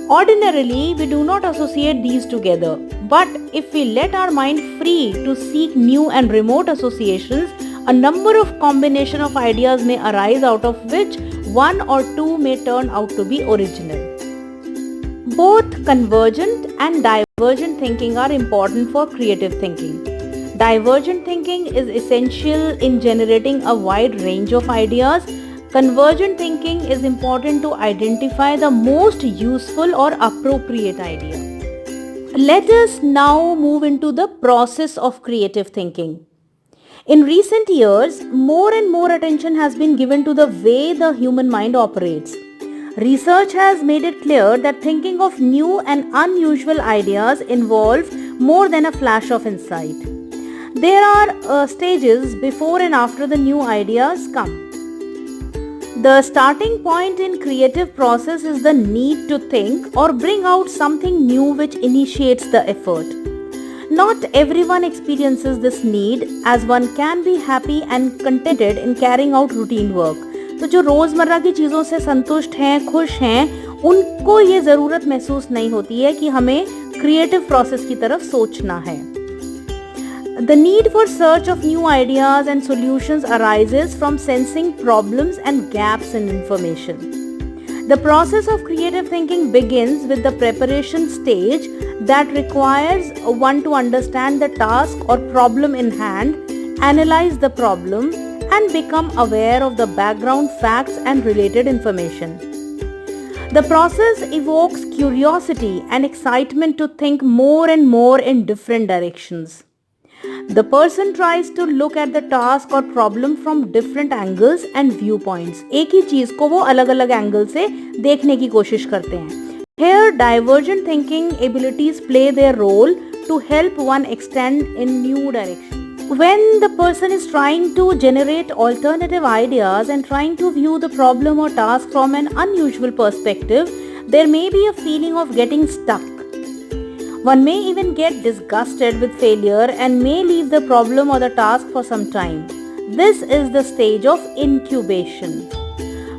Speaker 1: Ordinarily, we do not associate these together, but if we let our mind free to seek new and remote associations, a number of combination of ideas may arise, out of which one or two may turn out to be original. Both convergent and divergent thinking are important for creative thinking. Divergent thinking is essential in generating a wide range of ideas. Convergent thinking is important to identify the most useful or appropriate idea. Let us now move into the process of creative thinking. In recent years, more and more attention has been given to the way the human mind operates. Research has made it clear that thinking of new and unusual ideas involves more than a flash of insight. There are stages before and after the new ideas come. The starting point in creative process is the need to think or bring out something new which initiates the effort. Not everyone experiences this need, as one can be happy and contented in carrying out routine work. तो जो रोज़मर्रा की चीज़ों से संतुष्ट हैं, खुश हैं, उनको ये ज़रूरत महसूस नहीं होती है कि हमें क्रिएटिव प्रोसेस की तरफ सोचना है. The need for search of new ideas and solutions arises from sensing problems and gaps in information. The process of creative thinking begins with the preparation stage that requires one to understand the task or problem in hand, analyze the problem, and become aware of the background facts and related information. The process evokes curiosity and excitement to think more and more in different directions. The person tries to look at the task or problem from different angles and viewpoints. एक ही चीज को वो अलग-अलग angle से देखने की कोशिश करते हैं. Here, divergent thinking abilities play their role to help one extend in new directions. When the person is trying to generate alternative ideas and trying to view the problem or task from an unusual perspective, there may be a feeling of getting stuck. One may even get disgusted with failure and may leave the problem or the task for some time. This is the stage of incubation.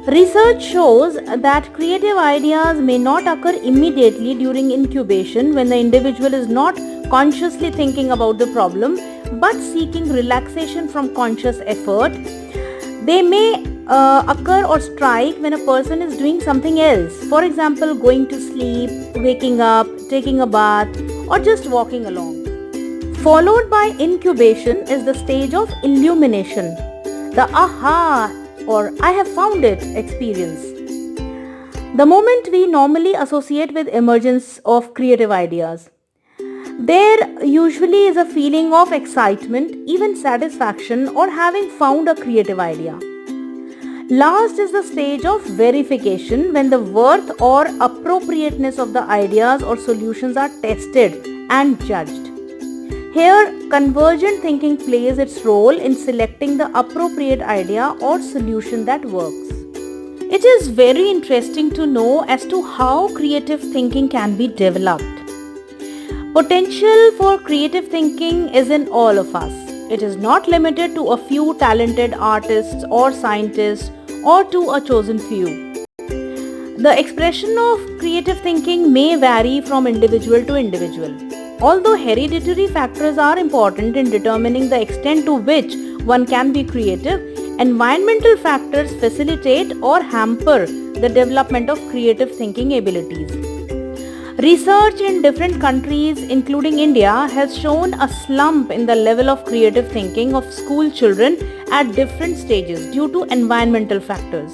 Speaker 1: Research shows that creative ideas may not occur immediately during incubation when the individual is not consciously thinking about the problem but seeking relaxation from conscious effort. They may occur or strike when a person is doing something else. For example, going to sleep, waking up, taking a bath, or just walking along. Followed by incubation is the stage of illumination, the aha or I have found it experience. The moment we normally associate with emergence of creative ideas. There usually is a feeling of excitement, even satisfaction, or having found a creative idea. Last is the stage of verification, when the worth or appropriateness of the ideas or solutions are tested and judged. Here, convergent thinking plays its role in selecting the appropriate idea or solution that works. It is very interesting to know as to how creative thinking can be developed. Potential for creative thinking is in all of us. It is not limited to a few talented artists or scientists or to a chosen few. The expression of creative thinking may vary from individual to individual. Although hereditary factors are important in determining the extent to which one can be creative, environmental factors facilitate or hamper the development of creative thinking abilities. Research in different countries, including India, has shown a slump in the level of creative thinking of school children at different stages due to environmental factors.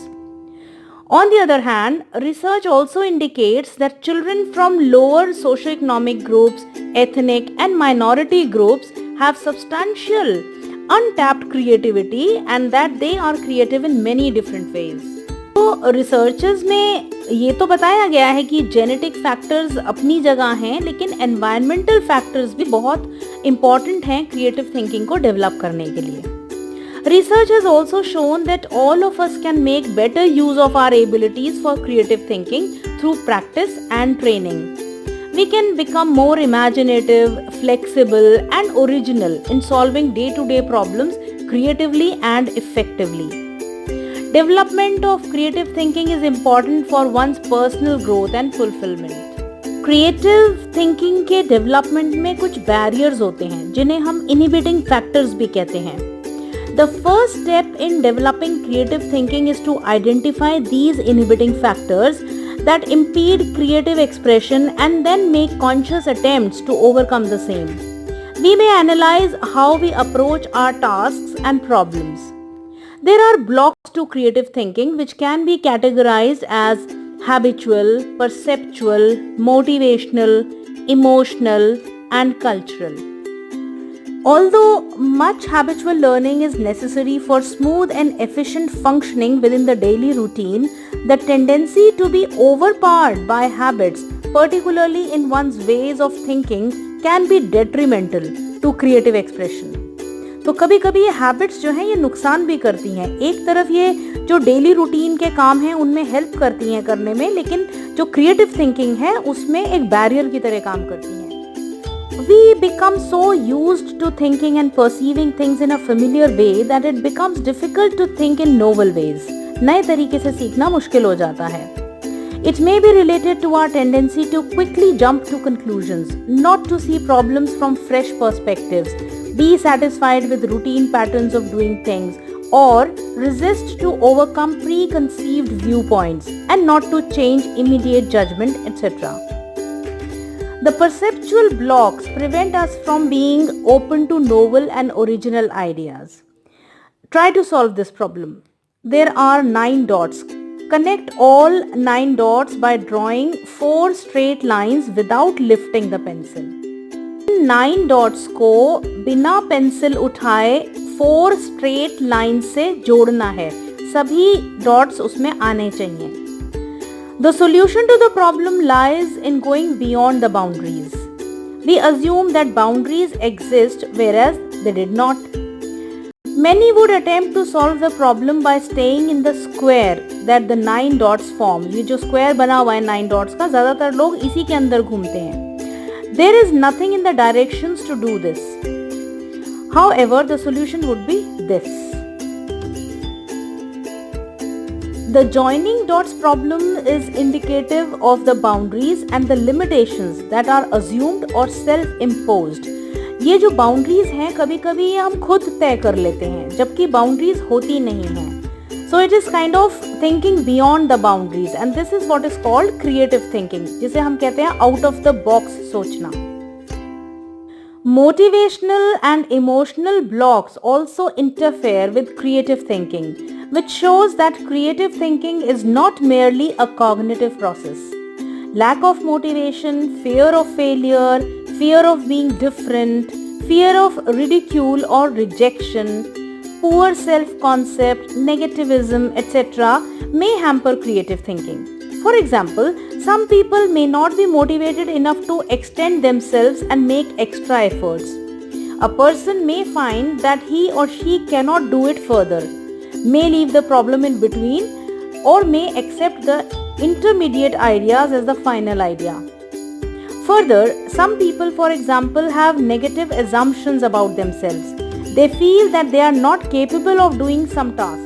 Speaker 1: On the other hand, research also indicates that children from lower socioeconomic groups, ethnic and minority groups have substantial untapped creativity and that they are creative in many different ways. तो researchers में ये तो बताया गया है कि genetic factors अपनी जगह हैं, लेकिन एनवायरमेंटल फैक्टर्स भी बहुत इम्पॉर्टेंट हैं क्रिएटिव थिंकिंग को डेवलप करने के लिए. Research has also shown that all of us can make better use of our abilities for creative thinking through practice and training. We can become more imaginative, flexible, and original in solving day-to-day problems creatively and effectively. Development of creative thinking is important for one's personal growth and fulfillment. Creative thinking के development में कुछ barriers होते हैं जिन्हें हम inhibiting factors भी कहते हैं. The first step in developing creative thinking is to identify these inhibiting factors that impede creative expression and then make conscious attempts to overcome the same. We may analyze how we approach our tasks and problems. There are blocks to creative thinking which can be categorized as habitual, perceptual, motivational, emotional, and cultural. Although much habitual learning is necessary for smooth and efficient functioning within the daily routine, the tendency to be overpowered by habits, particularly in one's ways of thinking, can be detrimental to creative expression. तो कभी कभी ये habits जो हैं ये नुकसान भी करती हैं. एक तरफ ये जो डेली रूटीन के काम हैं उनमें हेल्प करती हैं करने में, लेकिन जो क्रिएटिव थिंकिंग है उसमें एक बैरियर की तरह काम करती हैं. We become so used to thinking and perceiving things in a familiar way that it becomes difficult to think in novel ways. नए तरीके से सीखना मुश्किल हो जाता है. It may be related to our tendency to quickly jump to conclusions, not to see problems from fresh perspectives, be satisfied with routine patterns of doing things, or resist to overcome preconceived viewpoints and not to change immediate judgment, etc. The perceptual blocks prevent us from being open to novel and original ideas. Try to solve this problem. There are 9 dots. Connect all 9 dots by drawing 4 straight lines without lifting the pencil. 9 dots को बिना pencil उठाए 4 straight lines से जोड़ना है. सभी dots उसमें आने चाहिए. The solution to the problem lies in going beyond the boundaries. We assume that boundaries exist whereas they did not. Many would attempt to solve the problem by staying in the square that the 9 dots form. ये जो square बना हुआ है 9 dots का, ज़्यादातर लोग इसी के अंदर घूमते हैं. There is nothing in the directions to do this. However, the solution would be this. The joining dots problem is indicative of the boundaries and the limitations that are assumed or self-imposed. ये जो boundaries हैं कभी कभी ये हम खुद तय कर लेते हैं जबकि boundaries होती नहीं हैं. So it is kind of thinking beyond the boundaries and this is what is called creative thinking, जिसे हम कहते हैं out of the box सोचना. Motivational and emotional blocks also interfere with creative thinking, which shows that creative thinking is not merely a cognitive process. Lack of motivation, fear of failure, fear of being different, fear of ridicule or rejection, poor self-concept, negativism, etc. may hamper creative thinking. For example, some people may not be motivated enough to extend themselves and make extra efforts. A person may find that he or she cannot do it further, may leave the problem in between, or may accept the intermediate ideas as the final idea. Further, some people, for example, have negative assumptions about themselves. They feel that they are not capable of doing some task.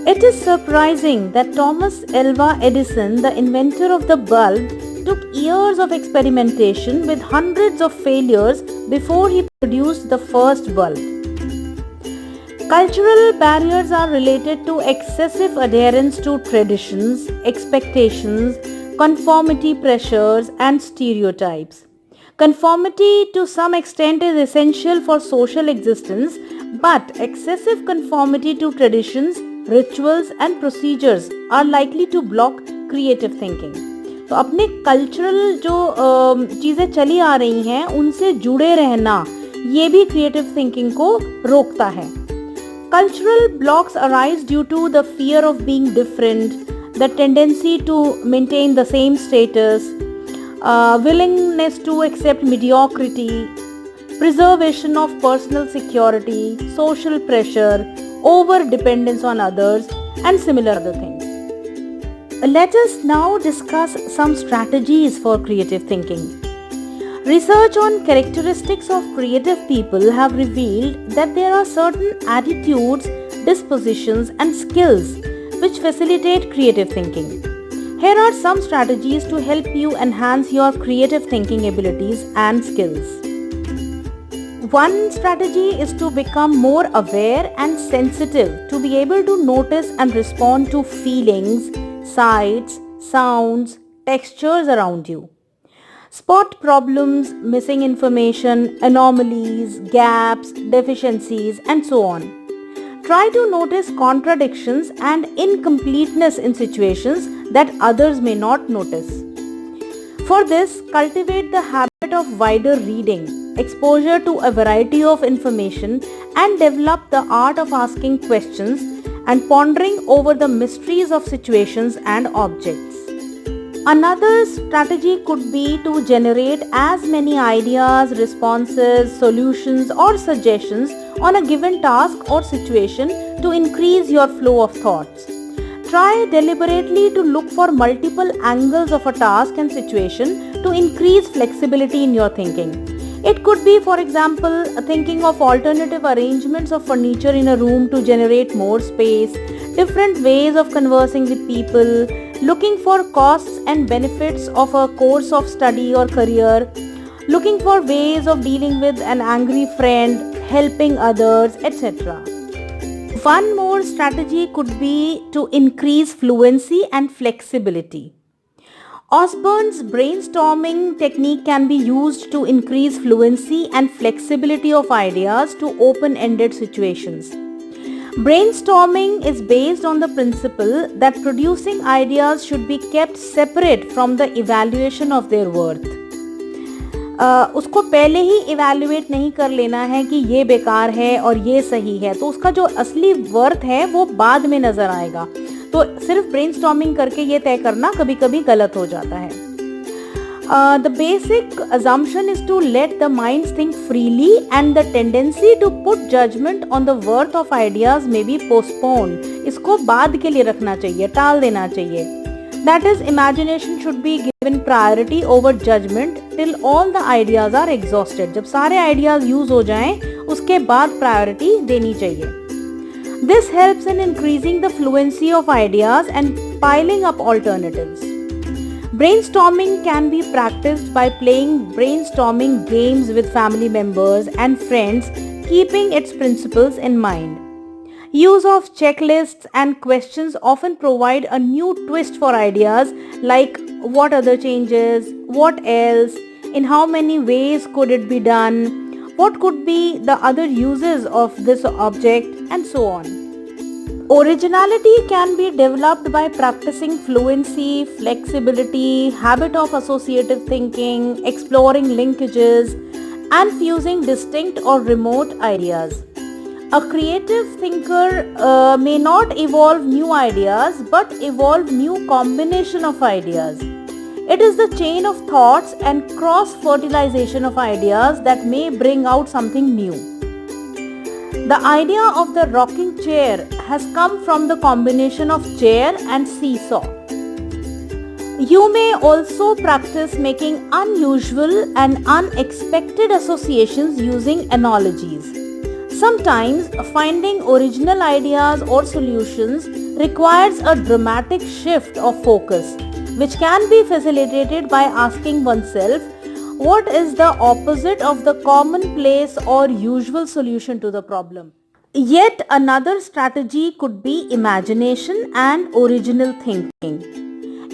Speaker 1: It is surprising that Thomas Alva Edison, the inventor of the bulb, took years of experimentation with hundreds of failures before he produced the first bulb. Cultural barriers are related to excessive adherence to traditions, expectations, conformity pressures, and stereotypes. Conformity to some extent is essential for social existence, but excessive conformity to traditions, rituals and procedures are likely to block creative thinking. तो अपने cultural जो चीज़ें चली आ रही हैं उनसे जुड़े रहना ये भी क्रिएटिव थिंकिंग को रोकता है. Cultural blocks arise due to the fear of being different, the tendency to maintain the same status, willingness to accept mediocrity, preservation of personal security, social pressure, over dependence on others, and similar other things. Let us now discuss some strategies for creative thinking. Research on characteristics of creative people have revealed that there are certain attitudes, dispositions, and skills which facilitate creative thinking. Here are some strategies to help you enhance your creative thinking abilities and skills. One strategy is to become more aware and sensitive to be able to notice and respond to feelings, sights, sounds, textures around you. Spot problems, missing information, anomalies, gaps, deficiencies, and so on. Try to notice contradictions and incompleteness in situations that others may not notice. For this, cultivate the habit of wider reading, exposure to a variety of information, and develop the art of asking questions and pondering over the mysteries of situations and objects. Another strategy could be to generate as many ideas, responses, solutions, or suggestions on a given task or situation to increase your flow of thoughts. Try deliberately to look for multiple angles of a task and situation to increase flexibility in your thinking. It could be, for example, thinking of alternative arrangements of furniture in a room to generate more space, different ways of conversing with people, looking for costs and benefits of a course of study or career, looking for ways of dealing with an angry friend, helping others, etc. One more strategy could be to increase fluency and flexibility. Osborne's brainstorming technique can be used to increase fluency and flexibility of ideas to open-ended situations. Brainstorming is based on the principle that producing ideas should be kept separate from the evaluation of their worth. उसको पहले ही evaluate नहीं कर लेना है कि ये बेकार है और ये सही है, तो उसका जो असली वर्थ है वो बाद में नज़र आएगा. तो सिर्फ ब्रेनस्टॉर्मिंग करके ये तय करना कभी कभी गलत हो जाता है. The basic assumption is to let the minds think freely and the tendency to put judgment on the worth of ideas may be postponed. इसको बाद के लिए रखना चाहिए, टाल देना चाहिए. That is, imagination should be given priority over judgment till all the ideas are exhausted. जब सारे ideas use हो जाएं, उसके बाद priority देनी चाहिए. This helps in increasing the fluency of ideas and piling up alternatives. Brainstorming can be practiced by playing brainstorming games with family members and friends, keeping its principles in mind. Use of checklists and questions often provide a new twist for ideas like what other changes, what else, in how many ways could it be done, what could be the other uses of this object, and so on. Originality can be developed by practicing fluency, flexibility, habit of associative thinking, exploring linkages, and fusing distinct or remote ideas. A creative thinker may not evolve new ideas but evolve new combination of ideas. It is the chain of thoughts and cross-fertilization of ideas that may bring out something new. The idea of the rocking chair has come from the combination of chair and seesaw. You may also practice making unusual and unexpected associations using analogies. Sometimes finding original ideas or solutions requires a dramatic shift of focus, which can be facilitated by asking oneself, what is the opposite of the commonplace or usual solution to the problem? Yet another strategy could be imagination and original thinking.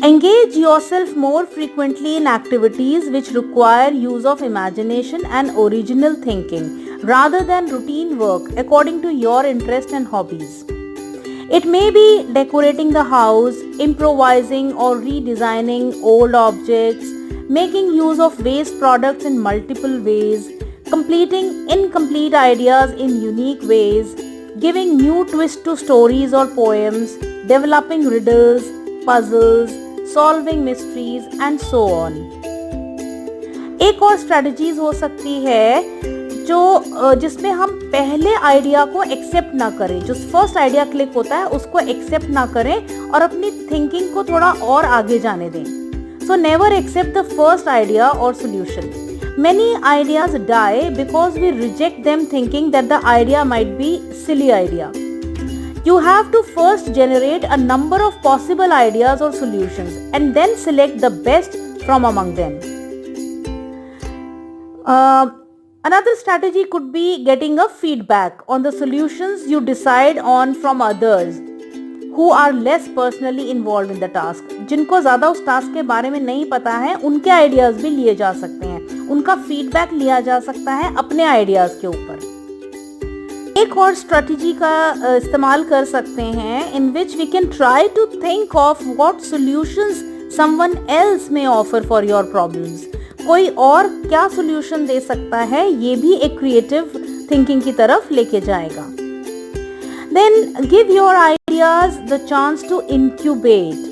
Speaker 1: Engage yourself more frequently in activities which require use of imagination and original thinking rather than routine work according to your interest and hobbies. It may be decorating the house, improvising or redesigning old objects, making use of waste products in multiple ways, completing incomplete ideas in unique ways, giving new twist to stories or poems, developing riddles, puzzles, solving mysteries and so on. एक और strategies हो सकती है जिसमें हम पहले idea को accept ना करें, जो फर्स्ट आइडिया क्लिक होता है उसको एक्सेप्ट ना करें और अपनी थिंकिंग को थोड़ा और आगे जाने दें। So never accept the first idea और solution. Many ideas die because we reject them thinking that the idea might be silly idea. You have to first generate a number of possible ideas or solutions and then select the best from among them. Another strategy could be getting a feedback on the solutions you decide on from others who are less personally involved in the task. जिनको ज़्यादा उस task के बारे में नहीं पता है उनके आइडियाज़ भी लिए जा सकते हैं, उनका फीडबैक लिया जा सकता है अपने आइडियाज़ के ऊपर। एक और स्ट्रेटजी का इस्तेमाल कर सकते हैं in which we can try to think of what solutions someone else may offer for your problems. कोई और क्या सॉल्यूशन दे सकता है, ये भी एक क्रिएटिव थिंकिंग की तरफ लेके जाएगा। Then give your ideas the chance to incubate,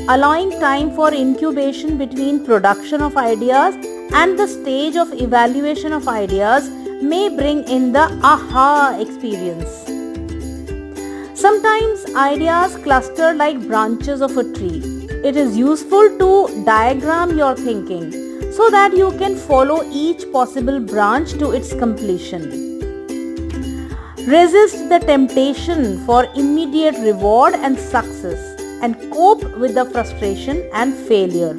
Speaker 1: allowing time for incubation between production of ideas and the stage of evaluation of ideas may bring in the aha experience. Sometimes ideas cluster like branches of a tree. It is useful to diagram your thinking so that you can follow each possible branch to its completion. Resist the temptation for immediate reward and success and cope with the frustration and failure.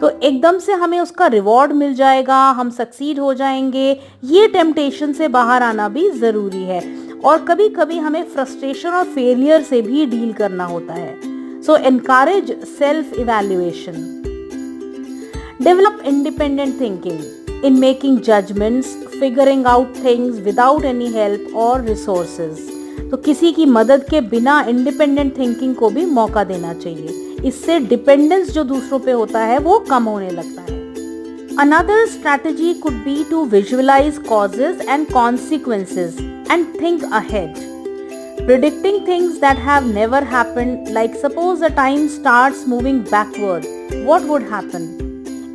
Speaker 1: तो एकदम से हमें उसका reward मिल जाएगा, हम succeed हो जाएंगे, ये टेम्पटेशन से बाहर आना भी ज़रूरी है। और कभी कभी हमें फ्रस्ट्रेशन और फेलियर से भी डील करना होता है। So encourage self evaluation. Develop independent thinking in making judgments, figuring out things without any help और रिसोर्सेज। तो किसी की मदद के बिना इंडिपेंडेंट थिंकिंग को भी मौका देना चाहिए। इससे डिपेंडेंस जो दूसरों पे होता है वो कम होने लगता है। Another strategy could be to visualize causes and consequences and think ahead. Predicting things that have never happened, like suppose the time starts moving backward, what would happen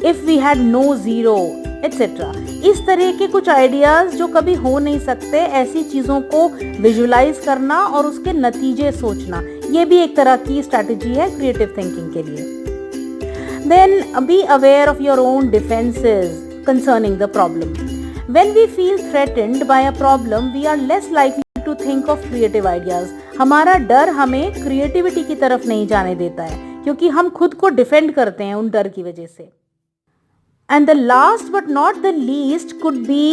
Speaker 1: if we had no zero, etc. इस तरह के कुछ ideas जो कभी हो नहीं सकते, ऐसी चीज़ों को विजुलाइज करना और उसके नतीजे सोचना, ये भी एक तरह की स्ट्रैटेजी है क्रिएटिव थिंकिंग के लिए। Then be aware of your own defences concerning the problem. When we feel threatened by a problem we are less likely to think of creative ideas. हमारा डर हमें क्रिएटिविटी की तरफ नहीं जाने देता है क्योंकि हम खुद को डिफेंड करते हैं उन डर की वजह से। And the last but not the least could be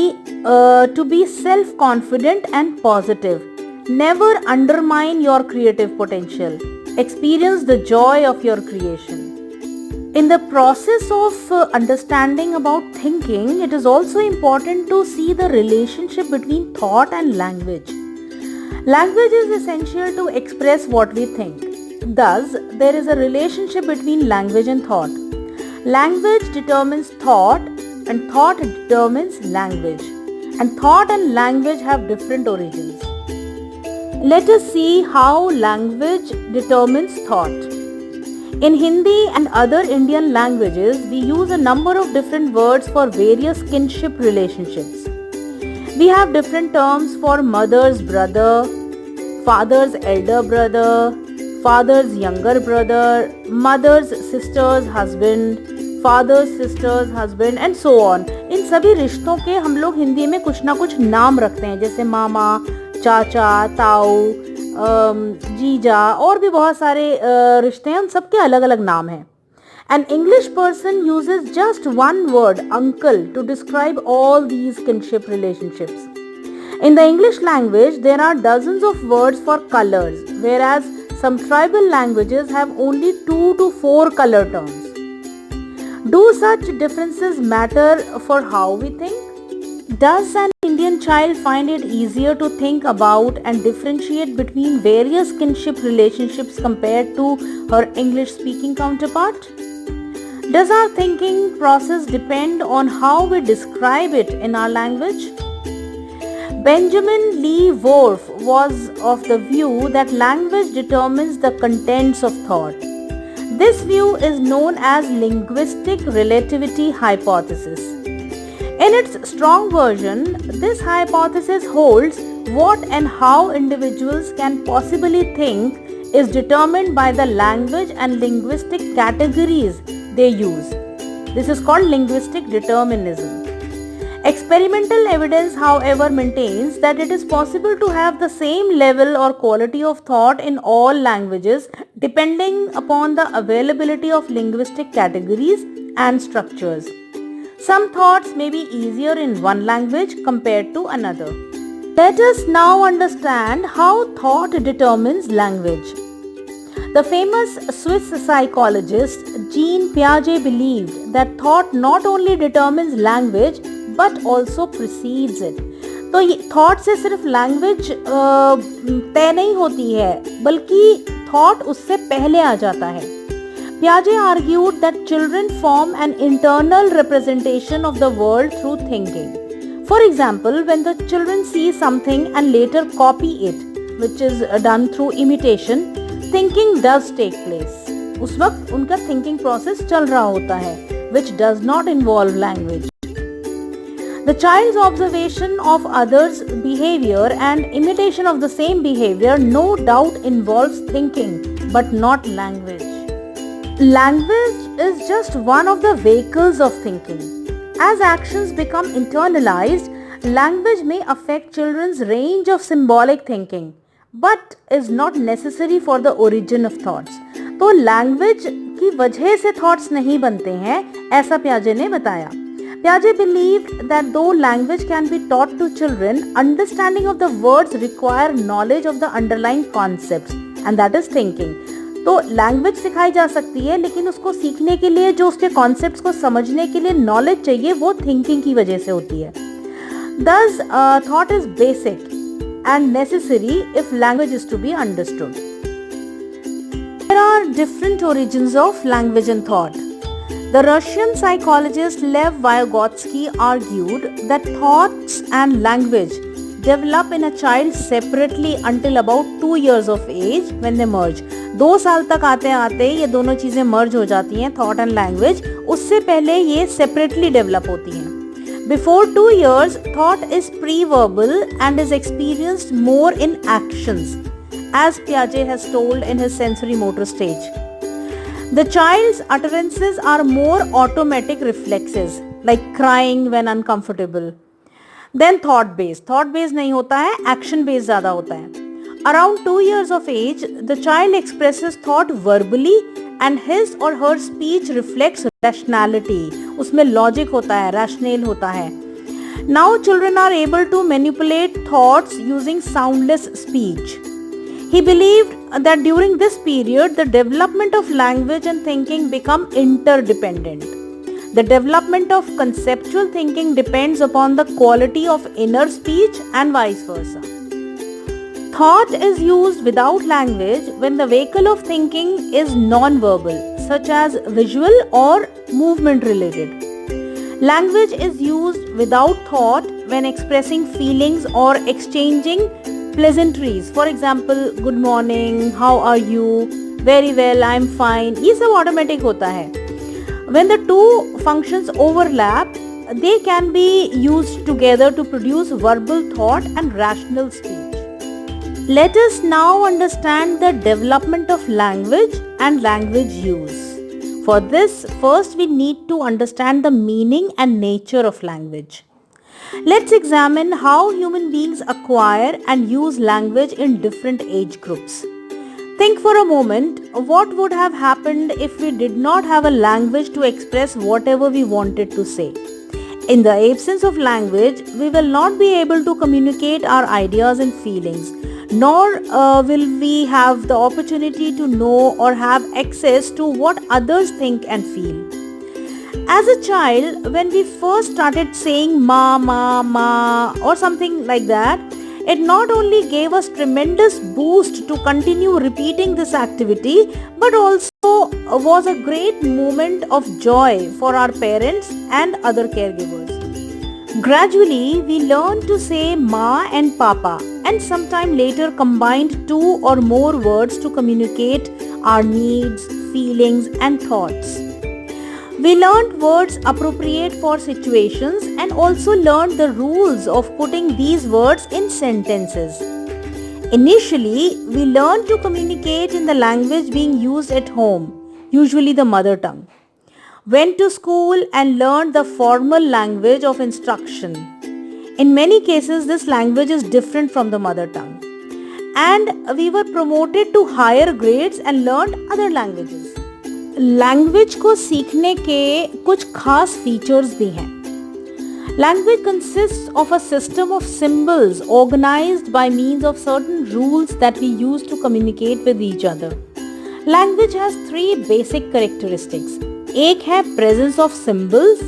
Speaker 1: to be self-confident and positive. Never undermine your creative potential. Experience the joy of your creation. In the process of understanding about thinking, it is also important to see the relationship between thought and language. Language is essential to express what we think. Thus, there is a relationship between language and thought. Language determines thought and thought determines language, and thought and language have different origins. Let us see how language determines thought. In Hindi and other Indian languages, we use a number of different words for various kinship relationships. We have different terms for mother's brother, father's elder brother, father's younger brother, mother's sister's husband, father's sister's husband and so on. इन सभी रिश्तों के हम लोग हिंदी में कुछ ना कुछ नाम रखते हैं, जैसे मामा, चाचा, ताऊ, जीजा और भी बहुत सारे रिश्ते हैं, उन सबके अलग अलग नाम हैं। An English person uses just one word, uncle, to describe all these kinship relationships. In the English language, there are dozens of words for colors, whereas Some tribal languages have only 2 to 4 color terms. Do such differences matter for how we think? Does an Indian child find it easier to think about and differentiate between various kinship relationships compared to her English speaking counterpart? Does our thinking process depend on how we describe it in our language? Benjamin Lee Worf was of the view that language determines the contents of thought. This view is known as linguistic relativity hypothesis. In its strong version, this hypothesis holds what and how individuals can possibly think is determined by the language and linguistic categories they use. This is called linguistic determinism. Experimental evidence, however, maintains that it is possible to have the same level or quality of thought in all languages depending upon the availability of linguistic categories and structures. Some thoughts may be easier in one language compared to another. Let us now understand how thought determines language. The famous Swiss psychologist Jean Piaget believed that thought not only determines language but also precedes it. तो ये thought से सिर्फ language तय नहीं होती है बल्कि thought उससे पहले आ जाता है. Piaget argued that children form an internal representation of the world through thinking. For example, when the children see something and later copy it, which is done through imitation, thinking does take place. उस वक्त उनका thinking process चल रहा होता है, which does not involve language. The child's observation of others' behavior and imitation of the same behavior no doubt involves thinking, but not language. Language is just one of the vehicles of thinking. As actions become internalized, language may affect children's range of symbolic thinking, but is not necessary for the origin of thoughts. तो language की वजह से thoughts नहीं बनते हैं, ऐसा Piaget ने बताया. Piaget believed that though language can be taught to children, understanding of the words require knowledge of the underlying concepts, and that is thinking. तो लैंग्वेज सिखाई जा सकती है लेकिन उसको सीखने के लिए जो उसके कॉन्सेप्ट्स को समझने के लिए नॉलेज चाहिए वो थिंकिंग की वजह से होती है. Thus, thought is basic and necessary if language is to be understood. There are different origins of language and thought. The Russian psychologist Lev Vygotsky argued that thoughts and language develop in a child separately until about 2 years of age when they merge. 2 साल तक आते आते ये दोनों चीज़ें मर्ज हो जाती हैं, थॉट एंड लैंग्वेज. उससे पहले ये सेपरेटली डेवलप होती हैं. Before 2 years, thought is pre-verbal and is experienced more in actions, as Piaget has told in his sensory motor stage. The child's utterances are more automatic reflexes, like crying when uncomfortable. Then thought-based. Thought-based नहीं होता है, action-based ज़्यादा होता है. Around 2 years of age, the child expresses thought verbally and his or her speech reflects rationality. उसमें logic होता है, rational होता है. Now children are able to manipulate thoughts using soundless speech. He believed that during this period, the development of language and thinking become interdependent. The development of conceptual thinking depends upon the quality of inner speech and vice versa. Thought is used without language when the vehicle of thinking is non-verbal, such as visual or movement related. Language is used without thought when expressing feelings or exchanging pleasantries. For example, good morning, how are you, very well, I'm fine. ये सब automatic होता है. When the two functions overlap, they can be used together to produce verbal thought and rational speech. Let us now understand the development of language and language use. For this, first we need to understand the meaning and nature of language. Let's examine how human beings acquire and use language in different age groups. Think for a moment, what would have happened if we did not have a language to express whatever we wanted to say? In the absence of language, we will not be able to communicate our ideas and feelings, nor will we have the opportunity to know or have access to what others think and feel. As a child, when we first started saying ma, ma, ma or something like that, it not only gave us tremendous boost to continue repeating this activity, but also was a great moment of joy for our parents and other caregivers. Gradually, we learned to say ma and papa and sometime later combined two or more words to communicate our needs, feelings and thoughts. We learned words appropriate for situations and also learned the rules of putting these words in sentences. Initially, we learned to communicate in the language being used at home, usually the mother tongue. Went to school and learned the formal language of instruction. In many cases, this language is different from the mother tongue. And we were promoted to higher grades and learned other languages. Language को सीखने के कुछ खास features भी हैं. Language consists of a system of symbols organized by means of certain rules that we use to communicate with each other. Language has three basic characteristics. एक है presence of symbols,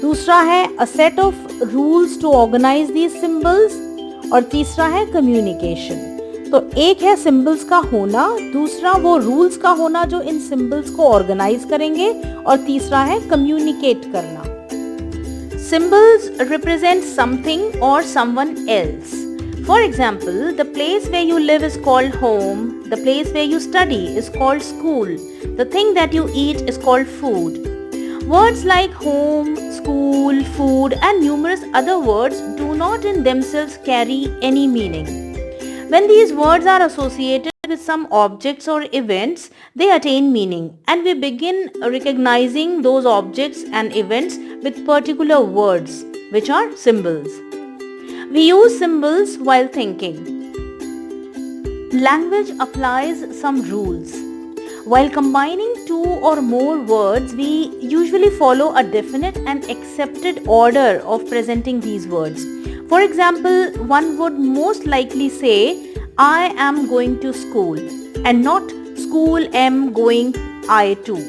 Speaker 1: दूसरा है a set of rules to organize these symbols और तीसरा है communication. तो एक है सिंबल्स का होना, दूसरा वो रूल्स का होना जो इन सिंबल्स को ऑर्गेनाइज करेंगे और तीसरा है कम्युनिकेट करना. सिंबल्स रिप्रेजेंट समथिंग और someone else. For example, the place where you live is called home, the place where you study is called school, the thing that you eat is called food. Words like home, school, food and numerous other words do not in themselves carry any meaning. When these words are associated with some objects or events, they attain meaning and we begin recognizing those objects and events with particular words, which are symbols. We use symbols while thinking. Language applies some rules. While combining two or more words, we usually follow a definite and accepted order of presenting these words. For example, one would most likely say, I am going to school and not school am going I too.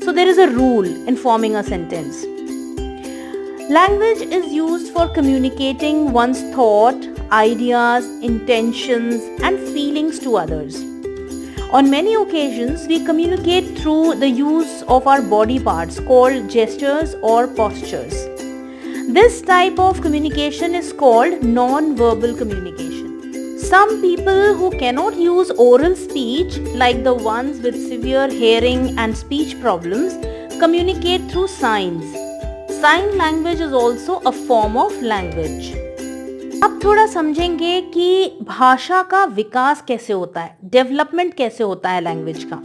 Speaker 1: So there is a rule in forming a sentence. Language is used for communicating one's thought, ideas, intentions and feelings to others. On many occasions, we communicate through the use of our body parts called gestures or postures. This type of communication is called non-verbal communication. Some people who cannot use oral speech, like the ones with severe hearing and speech problems, communicate through signs. Sign language is also a form of language. अब थोड़ा समझेंगे कि भाषा का विकास कैसे होता है, development कैसे होता है लैंग्वेज का.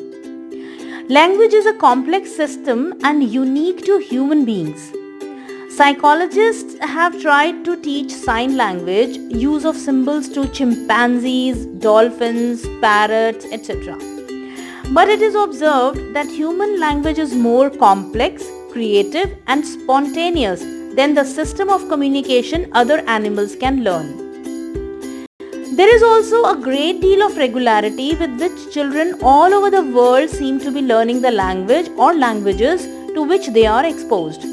Speaker 1: Language is a complex system and unique to human beings. Psychologists have tried to teach sign language, use of symbols to chimpanzees, dolphins, parrots, etc. But it is observed that human language is more complex, creative and spontaneous than the system of communication other animals can learn. There is also a great deal of regularity with which children all over the world seem to be learning the language or languages to which they are exposed.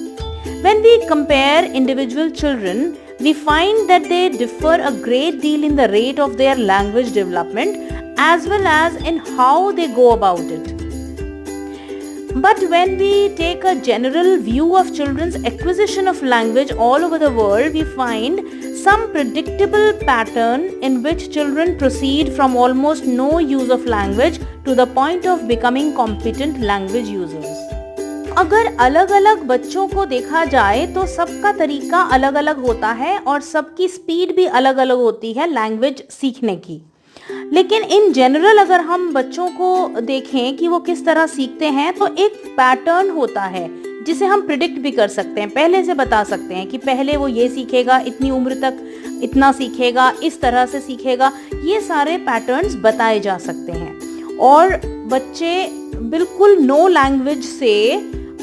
Speaker 1: When we compare individual children, we find that they differ a great deal in the rate of their language development as well as in how they go about it. But when we take a general view of children's acquisition of language all over the world, we find some predictable pattern in which children proceed from almost no use of language to the point of becoming competent language users. अगर अलग अलग बच्चों को देखा जाए तो सबका तरीका अलग अलग होता है और सबकी स्पीड भी अलग अलग होती है लैंग्वेज सीखने की. लेकिन इन जनरल अगर हम बच्चों को देखें कि वो किस तरह सीखते हैं तो एक पैटर्न होता है जिसे हम प्रिडिक्ट भी कर सकते हैं, पहले से बता सकते हैं कि पहले वो ये सीखेगा, इतनी उम्र तक इतना सीखेगा, इस तरह से सीखेगा. ये सारे पैटर्न्स बताए जा सकते हैं और बच्चे बिल्कुल नो लैंग्वेज से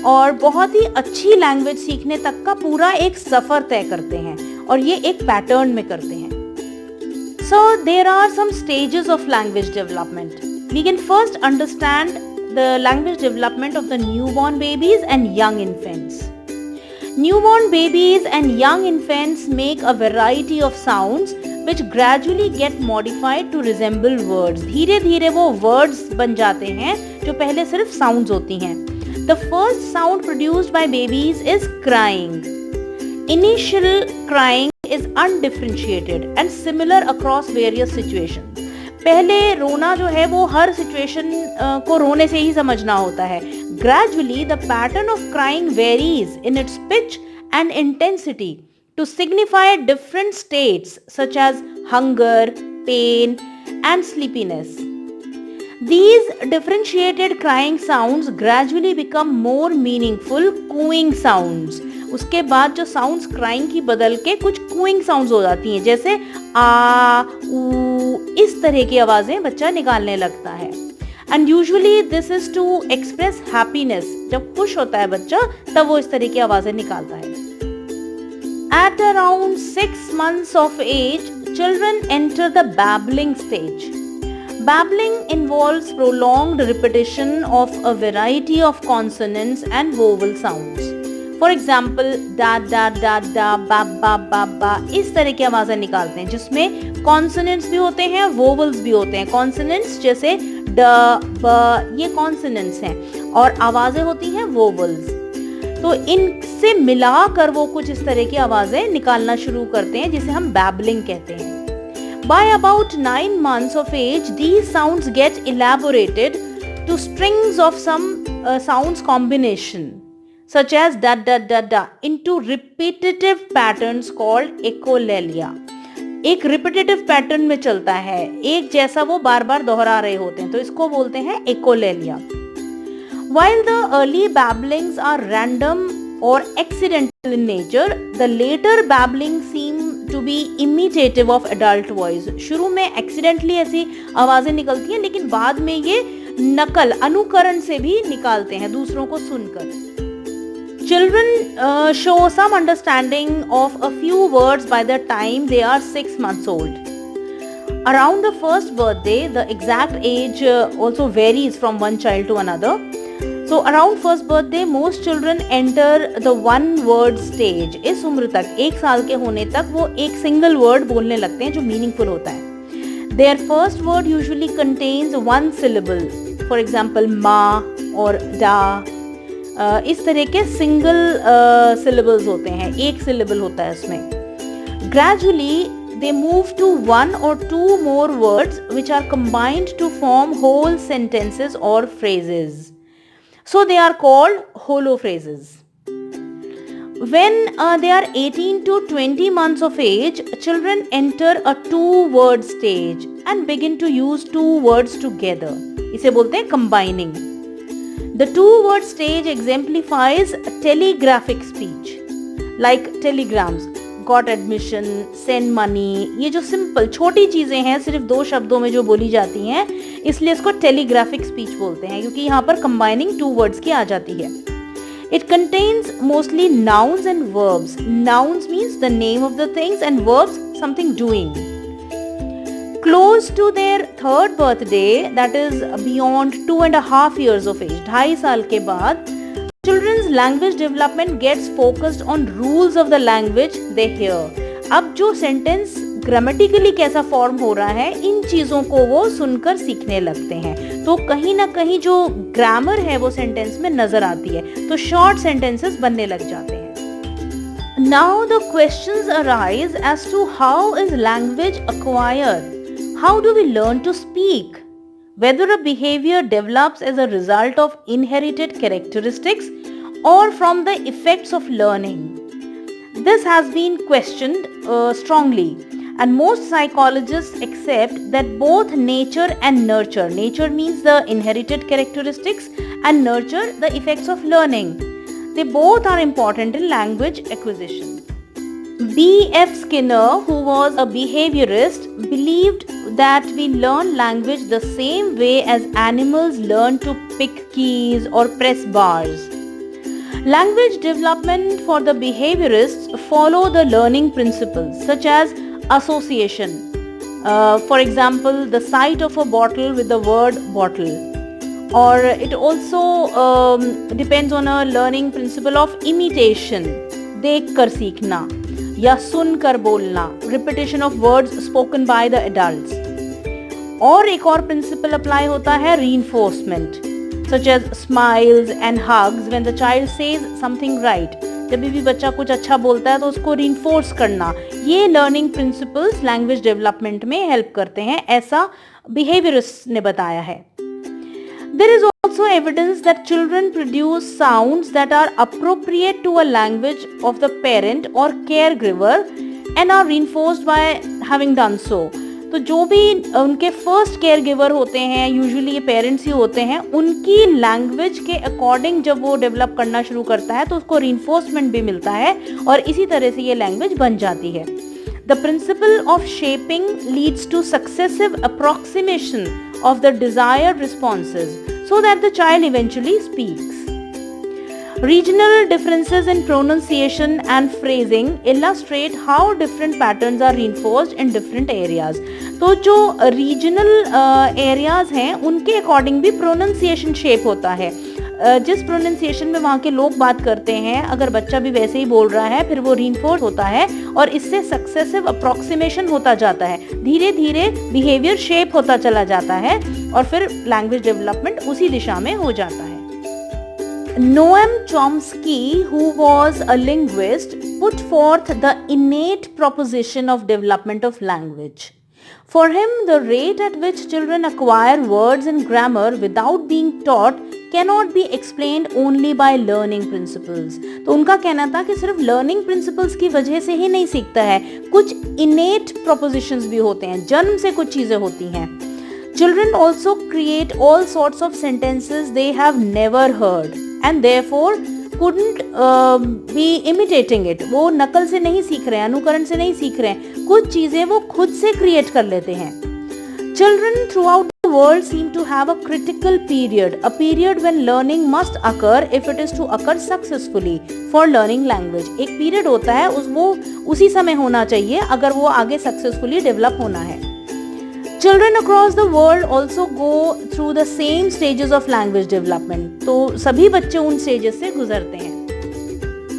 Speaker 1: और बहुत ही अच्छी लैंग्वेज सीखने तक का पूरा एक सफ़र तय करते हैं और ये एक पैटर्न में करते हैं. So there are some stages of language development. We can first understand the language development of the newborn babies and young infants. Newborn babies and young infants make a variety of sounds which gradually get modified to resemble words. धीरे धीरे वो words बन जाते हैं जो पहले सिर्फ sounds होती हैं. The first sound produced by babies is crying. Initial crying is undifferentiated and similar across various situations. पहले रोना जो है वो हर सिचुएशन को रोने से ही समझना होता है. Gradually, the pattern of crying varies in its pitch and intensity to signify different states such as hunger, pain, and sleepiness. These differentiated crying sounds gradually become more meaningful cooing sounds. उसके बाद जो sounds crying की बदल के कुछ cooing sounds हो जाती हैं, जैसे आ, ऊ, इस तरह की आवाजें बच्चा निकालने लगता है. And usually this is to express happiness. जब खुश होता है बच्चा तब वो इस तरह की आवाजें निकालता है. At around 6 months of age, children enter the babbling stage. Babbling involves prolonged repetition of a variety of consonants and vowel sounds. For example da da da da ba ba ba ba इस तरह की आवाजें निकालते हैं जिसमें consonants भी होते हैं, वोवल्स भी होते हैं. कॉन्सोनेंट्स जैसे ड ब ये कॉन्सोनेंट्स हैं और आवाजें होती हैं वोवल्स. तो इनसे मिलाकर वो कुछ इस तरह की आवाजें निकालना शुरू करते हैं जिसे हम बैबलिंग कहते हैं. By about 9 months of age, these sounds get elaborated to strings of some sounds combination, such as da da da da, into repetitive patterns called echolalia. एक repetitive pattern में चलता है, एक जैसा वो बार बार दोहरा रहे होते हैं, तो इसको बोलते हैं echolalia. While the early babblings are random or accidental in nature, the later babbling seem to be imitative of adult voice. शुरू में accidentally ऐसी आवाजें निकलती हैं, लेकिन बाद में ये नकल, अनुकरण से भी निकालते हैं दूसरों को सुनकर. Children show some understanding of a few words by the time they are 6 months old. Around the first birthday, the exact age also varies from one child to another. So around first birthday, most children enter the one word stage. इस उम्र तक, 1 साल के होने तक वो एक single word बोलने लगते हैं जो meaningful होता है. Their first word usually contains one syllable. For example, ma or da. इस तरह के सिंगल syllables होते हैं, एक syllable होता है इसमें. Gradually, they move to one or two more words which are combined to form whole sentences or phrases. So they are called holo phrases. When they are 18 to 20 months of age, children enter a two-word stage and begin to use two words together. इसे बोलते हैं combining. The two-word stage exemplifies telegraphic speech, like telegrams, got admission, send money. ये जो simple छोटी चीजें हैं, सिर्फ 2 शब्दों में जो बोली जाती हैं, इसलिए इसको telegraphic speech बोलते हैं, क्योंकि यहाँ पर combining two words की आ जाती है. It contains mostly nouns and verbs. Nouns means the name of the things and verbs something doing. Close to their 3rd birthday, that is beyond 2.5 years of age, 2.5 साल के बाद, children's language development gets focused on rules of the language they hear. अब जो sentence grammatically कैसा form हो रहा है, इन चीज़ों को वो सुनकर सीखने लगते हैं. तो कहीं ना कहीं जो grammar है वो sentence में नजर आती है, तो short sentences बनने लग जाते हैं. Now the questions arise as to how is language acquired? How do we learn to speak? Whether a behavior develops as a result of inherited characteristics or from the effects of learning. This has been questioned strongly, and most psychologists accept that both nature and nurture, nature means the inherited characteristics and nurture the effects of learning, they both are important in language acquisition. B.F. Skinner, who was a behaviorist, believed that we learn language the same way as animals learn to pick keys or press bars. Language development for the behaviorists follow the learning principles such as association, For example, the sight of a bottle with the word bottle. Or it also depends on a learning principle of imitation, देख कर सीखना या सुन कर बोलना, repetition of words spoken by the adults. और एक और principal apply होता है reinforcement, such as smiles and hugs when the child says something right. जब भी बच्चा कुछ अच्छा बोलता है तो उसको reinforce करना, ये learning principles language development में help करते हैं, ऐसा behaviorist ने बताया है. There is also evidence that children produce sounds that are appropriate to a language of the parent or caregiver and are reinforced by having done so. तो जो भी उनके फर्स्ट केयर गिवर होते हैं, यूजुअली ये पेरेंट्स ही होते हैं, उनकी लैंग्वेज के अकॉर्डिंग जब वो डेवलप करना शुरू करता है तो उसको रीइंफोर्समेंट भी मिलता है और इसी तरह से ये लैंग्वेज बन जाती है. The principle of shaping leads to successive approximation of the desired responses so that the child eventually speaks. Regional differences in pronunciation and phrasing illustrate how different patterns are reinforced in different areas. तो जो regional areas हैं उनके according भी pronunciation shape होता है. जिस pronunciation में वहाँ के लोग बात करते हैं, अगर बच्चा भी वैसे ही बोल रहा है फिर वो रीइंफोर्स होता है और इससे सक्सेसिव अप्रोक्सीमेशन होता जाता है, धीरे धीरे बिहेवियर शेप होता चला जाता है और फिर लैंग्वेज डेवलपमेंट उसी दिशा में हो जाता है. Noam Chomsky, who was a linguist, put forth the innate proposition of development of language. For him, the rate at which children acquire words and grammar without being taught cannot be explained only by learning principles. तो उनका कहना था कि सिर्फ learning principles की वजह से ही नहीं सीखता है, कुछ innate propositions भी होते हैं, जन्म से कुछ चीजें होती हैं. Children also create all sorts of sentences they have never heard and therefore couldn't be imitating it. वो नकल से नहीं सीख रहे हैं, अनुकरण से नहीं सीख रहे हैं, कुछ चीजें वो खुद से क्रिएट कर लेते हैं. Children throughout the world seem to have a critical period, a period when learning must occur if it is to occur successfully for learning language. एक पीरियड होता है, वो उसी समय होना चाहिए अगर वो आगे सक्सेसफुली डेवलप होना है. Children across the world also go through the same stages of language development. तो सभी बच्चे उन stages से गुजरते हैं.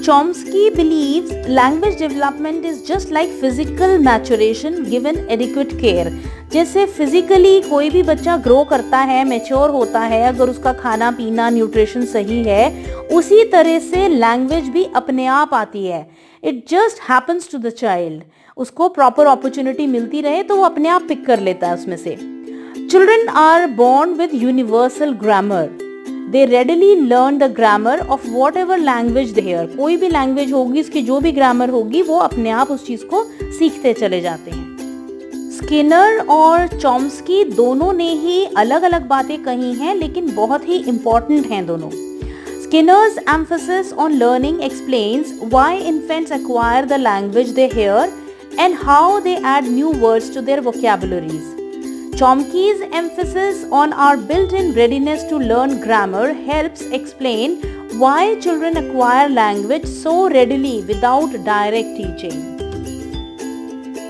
Speaker 1: Chomsky believes language development is just like physical maturation given adequate care. जैसे फिजिकली कोई भी बच्चा ग्रो करता है, मैच्योर होता है, अगर उसका खाना पीना न्यूट्रिशन सही है, उसी तरह से लैंग्वेज भी अपने आप आती है. It just happens to the child. उसको प्रॉपर अपॉर्चुनिटी मिलती रहे तो वो अपने आप पिक कर लेता है उसमें से. Children are born with universal grammar. They readily learn the grammar of whatever language they hear. कोई भी लैंग्वेज होगी, उसकी जो भी ग्रामर होगी, वो अपने आप उस चीज को सीखते चले जाते हैं. स्किनर और चॉम्स्की दोनों ने ही अलग अलग बातें कही हैं, लेकिन बहुत ही इंपॉर्टेंट हैं दोनों. Skinner's emphasis on learning explains why infants acquire the language they hear and how they add new words to their vocabularies. Chomsky's emphasis on our built-in readiness to learn grammar helps explain why children acquire language so readily without direct teaching.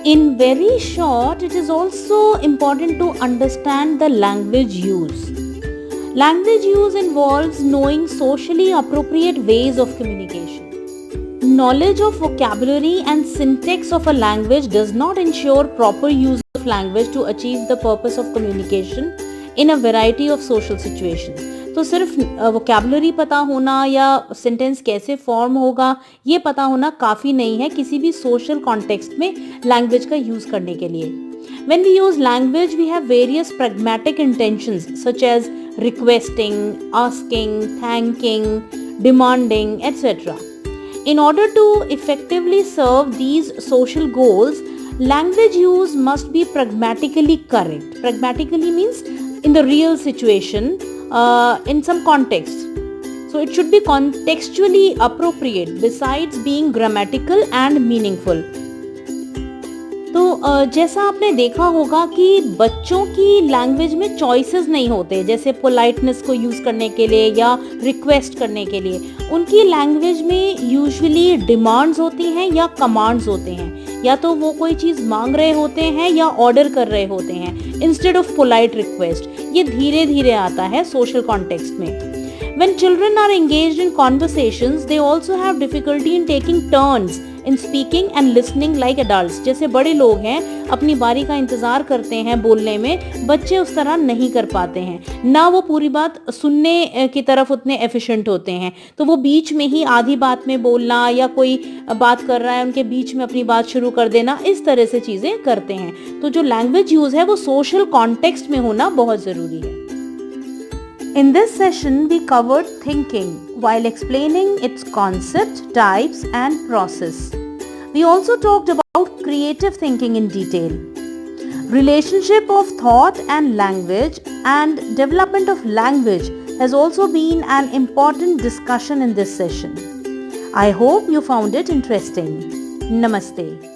Speaker 1: In very short, it is also important to understand the language use. Language use involves knowing socially appropriate ways of communication. Knowledge of vocabulary and syntax of a language does not ensure proper use of language to achieve the purpose of communication in a variety of social situations. तो सिर्फ vocabulary पता होना या sentence कैसे form होगा ये पता होना काफ़ी नहीं है किसी भी social context में language का use करने के लिए. When we use language, we have various pragmatic intentions such as requesting, asking, thanking, demanding, etc. In order to effectively serve these social goals, language use must be pragmatically correct. Pragmatically means in the real situation, in some context. So it should be contextually appropriate besides being grammatical and meaningful. तो जैसा आपने देखा होगा कि बच्चों की language में choices नहीं होते, जैसे पोलाइटनेस को यूज़ करने के लिए या रिक्वेस्ट करने के लिए। उनकी लैंग्वेज में यूजुअली डिमांड्स होती हैं या कमांड्स होते हैं, या तो वो कोई चीज़ मांग रहे होते हैं या ऑर्डर कर रहे होते हैं इंस्टेड ऑफ पोलाइट रिक्वेस्ट। ये धीरे धीरे आता है सोशल कॉन्टेक्स्ट में। When children are engaged in conversations, they also have difficulty in taking turns in speaking and listening like adults. जैसे बड़े लोग हैं अपनी बारी का इंतज़ार करते हैं बोलने में, बच्चे उस तरह नहीं कर पाते हैं, ना वो पूरी बात सुनने की तरफ उतने एफिशिएंट होते हैं। तो वो बीच में ही आधी बात में बोलना या कोई बात कर रहा है उनके बीच में अपनी बात शुरू कर देना, इस तरह से चीज़ें करते हैं। तो जो लैंग्वेज यूज़ है वो सोशल कॉन्टेक्स्ट में होना बहुत ज़रूरी है। In this session, we covered thinking while explaining its concept, types, and process. We also talked about creative thinking in detail. Relationship of thought and language and development of language has also been an important discussion in this session. I hope you found it interesting. Namaste.